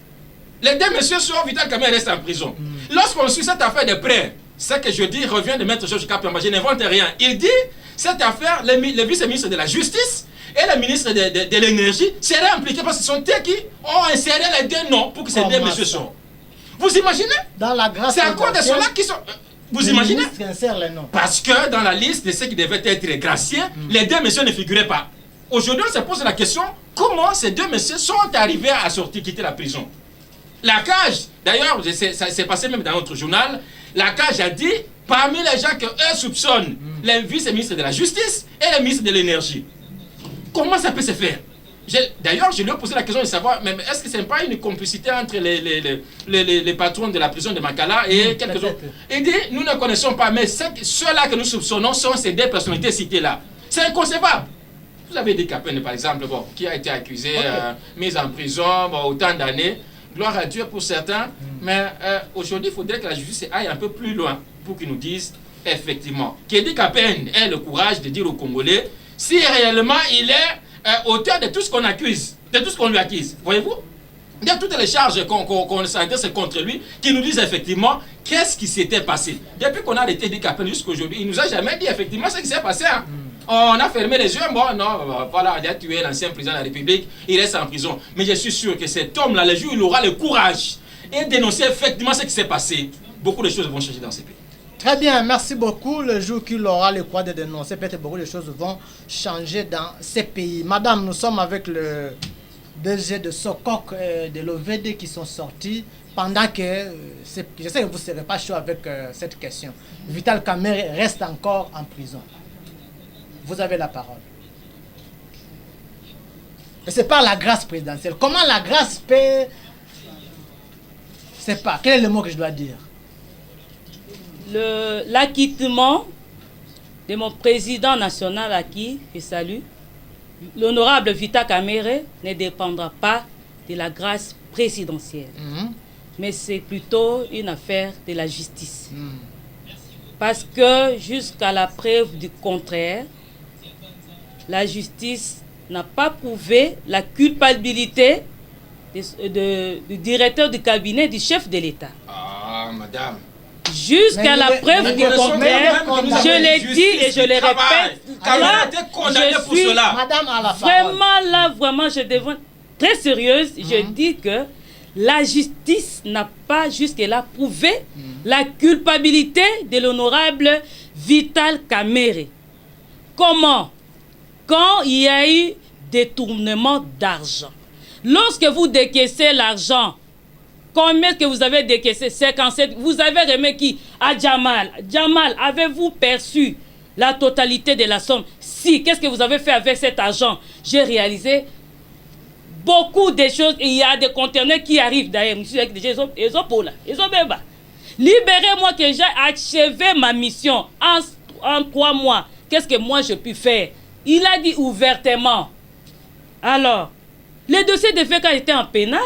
Les deux messieurs sont, Vital Kamerhe reste en prison. Lorsqu'on suit cette affaire de près, ce que je dis revient de Maître Georges Kapamba, je n'invente rien. Il dit, cette affaire, le vice-ministre de la Justice et le ministre de l'Énergie seraient impliqués parce que ce sont eux qui ont inséré les deux noms pour que ces deux messieurs sortent. Vous imaginez? Dans la grâce. C'est à cause de cela qui sont... Vous imaginez? Les noms. Parce que dans la liste de ceux qui devaient être graciés, les deux messieurs ne figuraient pas. Aujourd'hui, on se pose la question, comment ces deux messieurs sont arrivés à sortir, quitter la prison? La CAGE, d'ailleurs, ça s'est passé même dans notre journal, la CAGE a dit, parmi les gens qu'eux soupçonnent, le vice-ministre de la Justice et le ministre de l'Énergie. Comment ça peut se faire? D'ailleurs, je lui ai posé la question de savoir, mais est-ce que ce n'est pas une complicité entre les patrons de la prison de Makala et quelques autres? Il dit, nous ne connaissons pas, mais ceux-là que nous soupçonnons sont ces deux personnalités citées-là. C'est inconcevable. Vous avez dit Kapende, par exemple, bon, qui a été accusé, mis en prison, bon, autant d'années. Gloire à Dieu pour certains, mais aujourd'hui, il faudrait que la justice aille un peu plus loin pour qu'ils nous disent, effectivement, Kedi Kapende ait le courage de dire aux Congolais si réellement il est auteur de tout ce qu'on accuse, de tout ce qu'on lui accuse. Voyez-vous? Il y a toutes les charges qu'on s'adresse contre lui qui nous disent effectivement qu'est-ce qui s'était passé. Depuis qu'on a arrêté Kedi Kapende jusqu'à aujourd'hui, il ne nous a jamais dit effectivement ce qui s'est passé. Hein. On a fermé les yeux, bon, non, voilà, il a tué l'ancien président de la République, il reste en prison. Mais je suis sûr que cet homme-là, le jour où il aura le courage et dénoncer effectivement ce qui s'est passé, beaucoup de choses vont changer dans ce pays. Très bien, merci beaucoup. Le jour qu'il aura le courage de dénoncer, peut-être beaucoup de choses vont changer dans ces pays. Madame, nous sommes avec le DG de Sokok de l'OVD qui sont sortis pendant que, je sais que vous ne serez pas chaud avec cette question. Vital Kamerhe reste encore en prison. Vous avez la parole. Et c'est par la grâce présidentielle. Comment la grâce peut... Je ne sais pas. Quel est le mot que je dois dire? L'acquittement de mon président national à qui je salue, l'honorable Vital Kamerhe, ne dépendra pas de la grâce présidentielle. Mais c'est plutôt une affaire de la justice. Parce que jusqu'à la preuve du contraire, la justice n'a pas prouvé la culpabilité du directeur du cabinet du chef de l'État. Ah, madame. Jusqu'à la preuve du contraire, je l'ai dit et je le répète. Là, je suis vraiment, je deviens très sérieuse. Je dis que la justice n'a pas jusque-là prouvé la culpabilité de l'honorable Vital Kamerhe. Comment? Quand il y a eu détournement d'argent, lorsque vous décaissez l'argent, combien que vous avez décaissé? 57. Vous avez remis qui? À Djamal. Djamal, avez-vous perçu la totalité de la somme? Si, qu'est-ce que vous avez fait avec cet argent? J'ai réalisé beaucoup de choses. Il y a des conteneurs qui arrivent d'ailleurs. Ils ont même. Libérez-moi que j'ai achevé ma mission en 3 mois. Qu'est-ce que moi je peux faire? Il a dit ouvertement. Alors, le dossier de FECA était en pénal.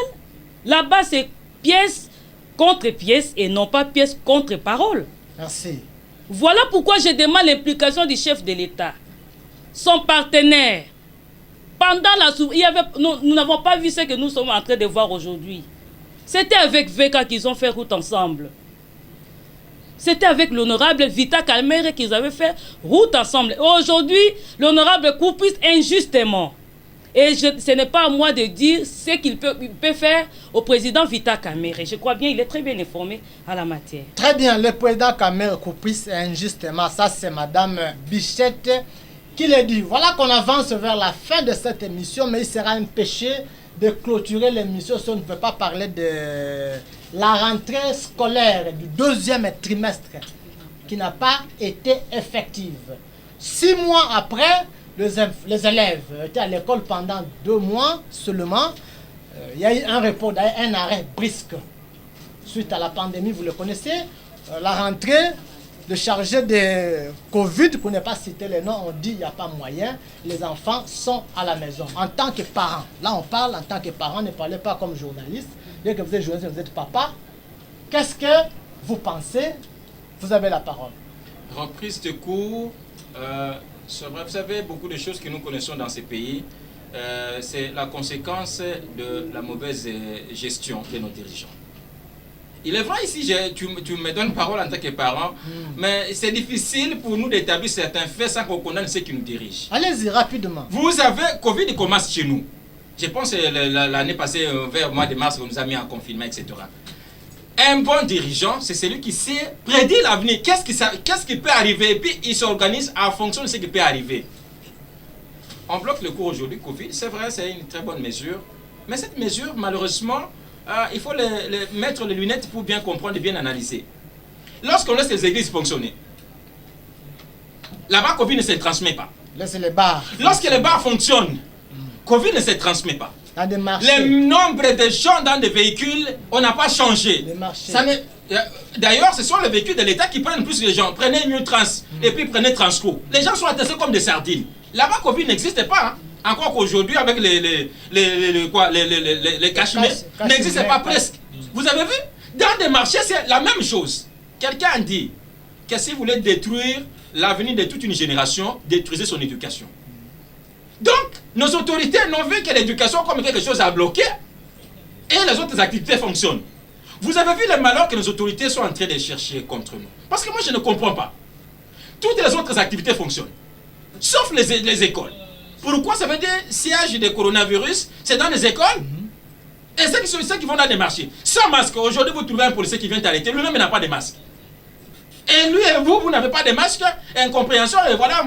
Là-bas, c'est pièce contre pièce et non pas pièce contre parole. Merci. Voilà pourquoi je demande l'implication du chef de l'État. Son partenaire. Pendant la nous n'avons pas vu ce que nous sommes en train de voir aujourd'hui. C'était avec FECA qu'ils ont fait route ensemble. C'était avec l'honorable Vital Kamerhe qu'ils avaient fait route ensemble. Aujourd'hui, l'honorable coupisse injustement. Et ce n'est pas à moi de dire ce qu'il peut faire au président Vital Kamerhe. Je crois bien qu'il est très bien informé à la matière. Très bien, le président Kamerhe coupisse injustement. Ça, c'est Madame Bichette qui le dit. Voilà qu'on avance vers la fin de cette émission, mais il sera un péché de clôturer l'émission si on ne peut pas parler de la rentrée scolaire du 2e trimestre qui n'a pas été effective. 6 mois après, les élèves étaient à l'école pendant 2 mois seulement. Il y a eu un repos, un arrêt brusque suite à la pandémie, vous le connaissez. La rentrée, le chargé de Covid, pour ne pas citer les noms, on dit qu'il n'y a pas moyen. Les enfants sont à la maison. En tant que parents, là on parle en tant que parents, ne parlez pas comme journaliste. Dès que vous êtes journaliste, vous êtes papa. Qu'est-ce que vous pensez? Vous avez la parole. Reprise de cours, vous savez, beaucoup de choses que nous connaissons dans ces pays, c'est la conséquence de la mauvaise gestion de nos dirigeants. Il est vrai ici, tu me donnes parole en tant que parent, mais c'est difficile pour nous d'établir certains faits sans qu'on condamne ceux qui nous dirigent. Allez-y, rapidement. Vous avez, Covid commence chez nous. Je pense que l'année passée, vers le mois de mars, on nous a mis en confinement, etc. Un bon dirigeant, c'est celui qui sait prédire l'avenir. Qu'est-ce qui peut arriver? Et puis, il s'organise en fonction de ce qui peut arriver. On bloque le cours aujourd'hui, Covid. C'est vrai, c'est une très bonne mesure. Mais cette mesure, malheureusement, il faut mettre les lunettes pour bien comprendre et bien analyser. Lorsqu'on laisse les églises fonctionner, là-bas, Covid ne se transmet pas. Laissez les bars. Lorsque les bars fonctionnent, Covid ne se transmet pas. Dans des marchés. Le nombre de gens dans des véhicules, on n'a pas changé. Les marchés. D'ailleurs, ce sont les véhicules de l'État qui prennent plus les gens. Prenez New Trans et puis prenez Transco. Les gens sont attestés comme des sardines. Là-bas, Covid n'existe pas. Hein. Encore qu'aujourd'hui, avec les cachemires, n'existe pas presque. Vous avez vu? Dans des marchés, c'est la même chose. Quelqu'un dit que si vous voulez détruire l'avenir de toute une génération, détruisez son éducation. Donc, nos autorités n'ont vu que l'éducation comme quelque chose à bloquer et les autres activités fonctionnent. Vous avez vu le malheur que nos autorités sont en train de chercher contre nous. Parce que moi, je ne comprends pas. Toutes les autres activités fonctionnent, sauf les écoles. Pourquoi? Ça veut dire siège de coronavirus, c'est dans les écoles. Et ceux qui vont dans les marchés. Sans masque, aujourd'hui, vous trouvez un policier qui vient t'arrêter, lui-même n'a pas de masque. Et lui et vous n'avez pas de masque, incompréhension, et voilà,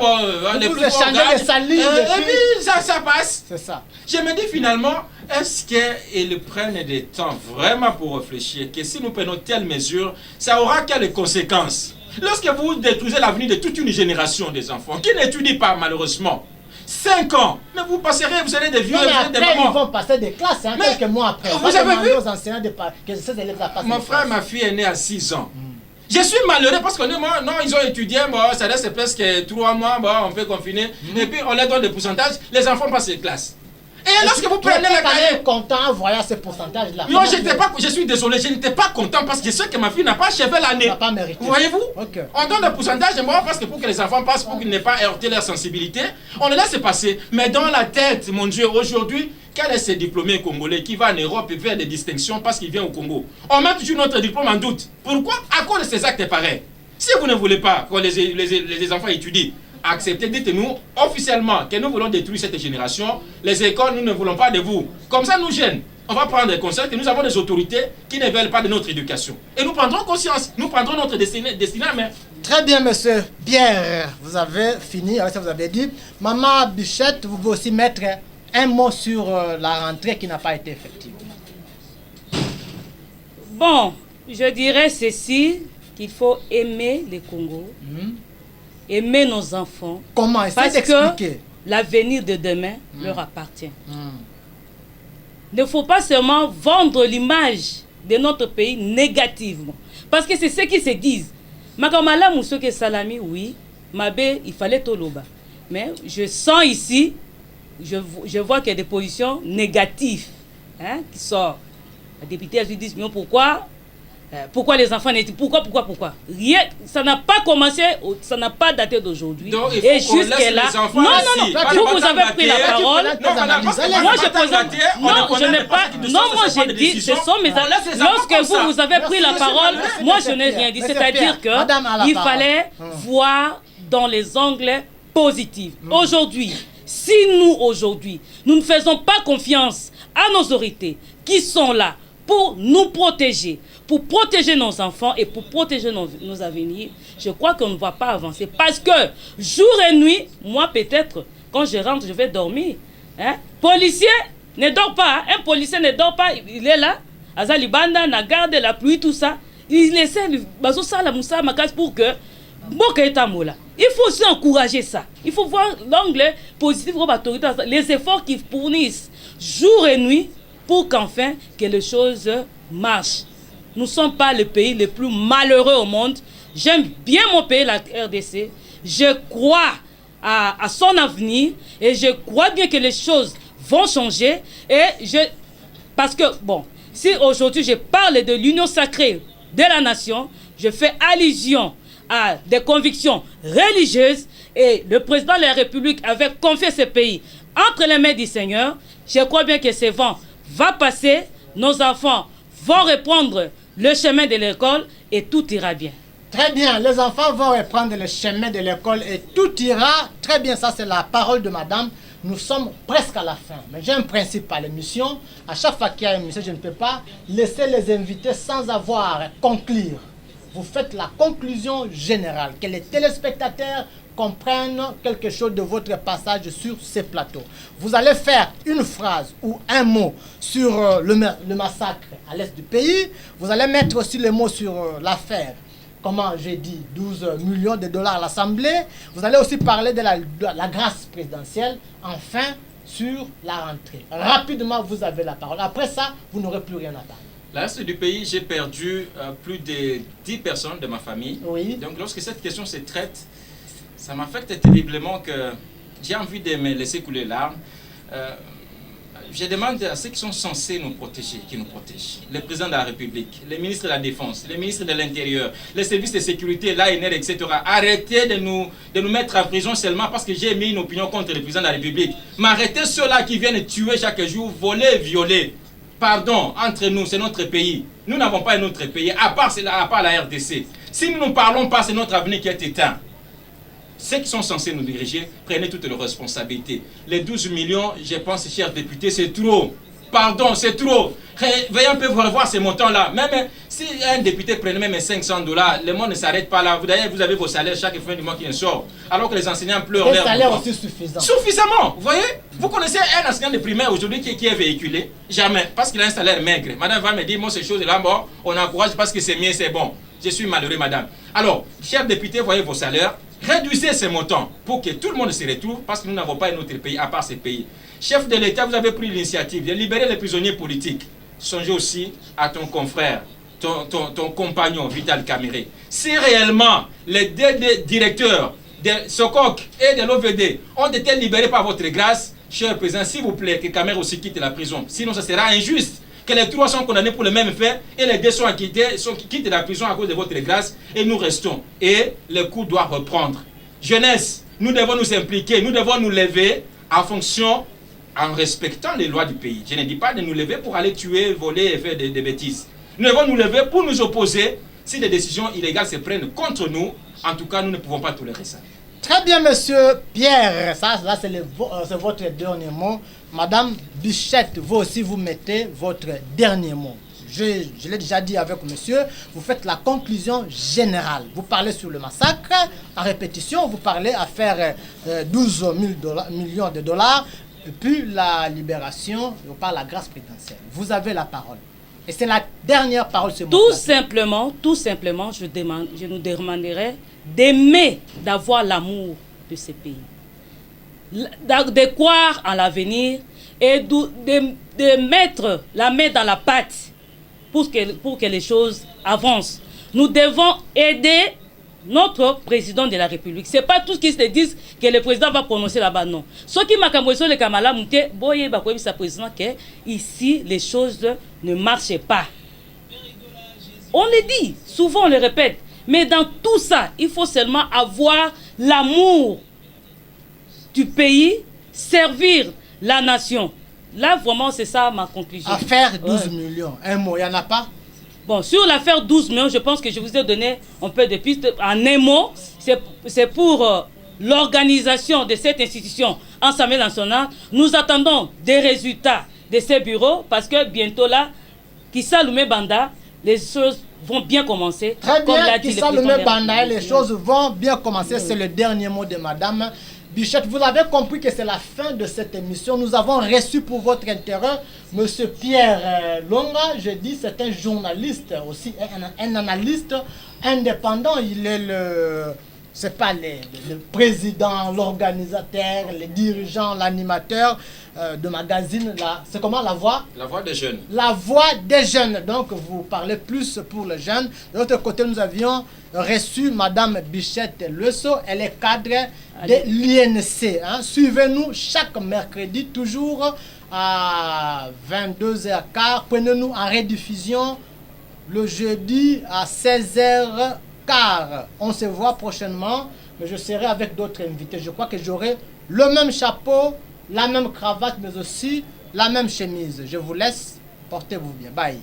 les plus échangez les salives. Et puis, ça passe. C'est ça. Je me dis finalement, est-ce qu'ils prennent des temps vraiment pour réfléchir que si nous prenons telle mesure, ça aura quelles conséquences? Lorsque vous détruisez l'avenir de toute une génération des enfants, qui n'étudient pas malheureusement, 5 ans, mais vous passerez, vous serez des vieux, non, mais vous êtes des après, mamans. ils vont passer des classes, hein, quelques mois après. Vous avez vu? Aux enseignants que ces élèves passent. Mon frère, ma fille est née à 6 ans. Je suis malheureux parce que non, ils ont étudié, ça reste presque 3 mois, on peut confiner, et puis on leur donne des pourcentages, les enfants passent les classes. Et lorsque vous prenez la cahier... content en voyant ce pourcentage-là. Non, je suis désolé, je n'étais pas content parce que je sais que ma fille n'a pas achevé l'année. N'a pas mérité. Voyez-vous? Okay. On donne des pourcentages de moi parce que pour que les enfants passent, pour qu'ils n'aient pas heurté leur sensibilité, on les laisse passer. Mais dans la tête, mon Dieu, aujourd'hui, quel est ce diplômé congolais qui va en Europe et faire des distinctions parce qu'il vient au Congo? On met toujours notre diplôme en doute. Pourquoi? À cause de ces actes pareils. Si vous ne voulez pas que les enfants étudient, acceptez, dites-nous officiellement que nous voulons détruire cette génération. Les écoles, nous ne voulons pas de vous. Comme ça, nous jeunes, on va prendre conscience que nous avons des autorités qui ne veulent pas de notre éducation. Et nous prendrons conscience, nous prendrons notre destinée en main. Très bien, monsieur Pierre, vous avez fini avec ce que vous avez dit. Maman Bichette, vous pouvez aussi mettre un mot sur la rentrée qui n'a pas été effective. Bon, je dirais ceci, qu'il faut aimer le Congo. Aimer nos enfants. Comment? Parce que l'avenir de demain leur appartient. Il ne faut pas seulement vendre l'image de notre pays négativement. Parce que c'est ce qu'ils se disent. Makamala Moussoke Salami, oui. Mabé, il fallait Toloba. Mais je sens ici, je vois qu'il y a des positions négatives qui sortent. La députée a dit 10 millions, pourquoi les enfants n'étaient... Pourquoi rien, ça n'a pas commencé, ça n'a pas daté d'aujourd'hui. Et jusque-là... Non, vous avez pris la parole. Moi, j'ai dit, ce sont mes... Lorsque vous avez pris la parole, moi, je n'ai rien dit. C'est-à-dire qu'il fallait voir dans les angles positifs. Aujourd'hui, si nous ne faisons pas confiance à nos autorités qui sont là pour nous protéger, pour protéger nos enfants et pour protéger nos avenirs, je crois qu'on ne va pas avancer. Parce que jour et nuit, moi peut-être, quand je rentre, je vais dormir. Policier ne dort pas. Un policier ne dort pas. Il est là. Azalibanda, na garde la pluie, tout ça. Il essaie de pour que... Il faut aussi encourager ça. Il faut voir l'angle positif de l'autorité, les efforts qu'ils fournissent jour et nuit pour qu'enfin que les choses marchent. Nous ne sommes pas le pays le plus malheureux au monde. J'aime bien mon pays, la RDC. Je crois à son avenir et je crois bien que les choses vont changer. Parce que, bon, si aujourd'hui je parle de l'union sacrée de la nation, je fais allusion à des convictions religieuses et le président de la République avait confié ce pays entre les mains du Seigneur. Je crois bien que ce vent va passer, nos enfants vont reprendre le chemin de l'école et tout ira bien. Très bien, les enfants vont reprendre le chemin de l'école et tout ira très bien. Ça, c'est la parole de madame. Nous sommes presque à la fin. Mais j'ai un principe à l'émission. À chaque fois qu'il y a une émission, je ne peux pas laisser les invités sans avoir conclure. Vous faites la conclusion générale, que les téléspectateurs comprennent quelque chose de votre passage sur ces plateaux. Vous allez faire une phrase ou un mot sur le massacre à l'est du pays. Vous allez mettre aussi les mots sur l'affaire. Comment j'ai dit, 12 millions de dollars à l'Assemblée. Vous allez aussi parler de la grâce présidentielle. Enfin, sur la rentrée. Rapidement, vous avez la parole. Après ça, vous n'aurez plus rien à parler. L'Est du pays, j'ai perdu plus de 10 personnes de ma famille. Oui. Donc lorsque cette question se traite, ça m'affecte terriblement que j'ai envie de me laisser couler larmes. Je demande à ceux qui sont censés nous protéger, qui nous protègent. Le président de la République, les ministres de la Défense, les ministres de l'Intérieur, les services de sécurité, l'ANR, etc. Arrêtez de nous mettre en prison seulement parce que j'ai mis une opinion contre le président de la République. Mais arrêtez ceux-là qui viennent tuer chaque jour, voler, violer. Pardon, entre nous, c'est notre pays. Nous n'avons pas un autre pays, à part la RDC. Si nous ne parlons pas, c'est notre avenir qui est éteint. Ceux qui sont censés nous diriger, prenez toutes leurs responsabilités. Les 12 millions, je pense, chers députés, c'est trop. Pardon, c'est trop. Veuillez un peu revoir ces montants-là. Même si un député prenait même $500, le monde ne s'arrête pas là. Vous avez vos salaires chaque fin du mois qui en sort. Alors que les enseignants pleurent. Les salaires aussi suffisants. Suffisamment. Vous voyez? Vous connaissez un enseignant de primaire aujourd'hui qui est véhiculé? Jamais. Parce qu'il a un salaire maigre. Madame va me dire, moi, ces choses-là, bon, on encourage parce que c'est mieux, c'est bon. Je suis malheureux, madame. Alors, chers députés, voyez vos salaires. Réduisez ces montants pour que tout le monde se retrouve parce que nous n'avons pas un autre pays à part ces pays. Chef de l'État, vous avez pris l'initiative de libérer les prisonniers politiques. Songez aussi à ton confrère, ton compagnon Vital Kamerhe. Si réellement les deux directeurs de Sokok et de l'OVD ont été libérés par votre grâce, cher président, s'il vous plaît, que Kamerhe aussi quitte la prison. Sinon, ça sera injuste. Que les trois sont condamnés pour le même fait et les deux sont quittent la prison à cause de votre grâce et nous restons. Et le coup doit reprendre. Jeunesse, nous devons nous impliquer, nous devons nous lever en fonction, en respectant les lois du pays. Je ne dis pas de nous lever pour aller tuer, voler et faire des bêtises. Nous devons nous lever pour nous opposer si des décisions illégales se prennent contre nous. En tout cas, nous ne pouvons pas tolérer ça. Très bien, monsieur Pierre. Ça, là, c'est votre dernier mot. Madame Bichette, vous aussi, vous mettez votre dernier mot. Je l'ai déjà dit avec monsieur, vous faites la conclusion générale. Vous parlez sur le massacre, en répétition, vous parlez à faire 12 millions de dollars, et puis la libération, vous parlez la grâce présidentielle. Vous avez la parole. Et c'est la dernière parole, ce mot. Tout simplement, je nous demanderais d'aimer, d'avoir l'amour de ce pays. De croire en l'avenir et de mettre la main dans la pâte pour que les choses avancent. Nous devons aider notre président de la République. Ce n'est pas tout ce qui se dit que le président va prononcer là-bas, non. Ce qui m'a cambré sur le Kamala Mouté, sa président, que ici, les choses ne marchent pas. On le dit, souvent on le répète, mais dans tout ça, il faut seulement avoir l'amour du pays, servir la nation. Là, vraiment, c'est ça ma conclusion. Affaire 12 millions, un mot, il n'y en a pas? Bon, sur l'affaire 12 millions, je pense que je vous ai donné un peu de pistes. En un mot, c'est pour l'organisation de cette institution Assemblée nationale. Nous attendons des résultats de ces bureaux parce que bientôt là, Kissa Loumé Banda, les choses vont bien commencer. Très bien, Kissa Loumé Banda, les choses vont bien commencer. C'est le dernier mot de madame Bichette. Vous avez compris que c'est la fin de cette émission. Nous avons reçu pour votre intérêt M. Pierre Longa. Je dis c'est un journaliste aussi, un analyste indépendant. Il est c'est pas le président, l'organisateur, le dirigeant, l'animateur de magazine. C'est comment la voix? La voix des jeunes. La voix des jeunes. Donc vous parlez plus pour les jeunes. De l'autre côté, nous avions reçu Madame Bichette Lesso. Elle est cadre de l'INC. Hein. Suivez-nous chaque mercredi, toujours à 22h15. Prenez-nous en rediffusion le jeudi à 16h15. On se voit prochainement, mais je serai avec d'autres invités. Je crois que j'aurai le même chapeau, la même cravate, mais aussi la même chemise. Je vous laisse. Portez-vous bien. Bye.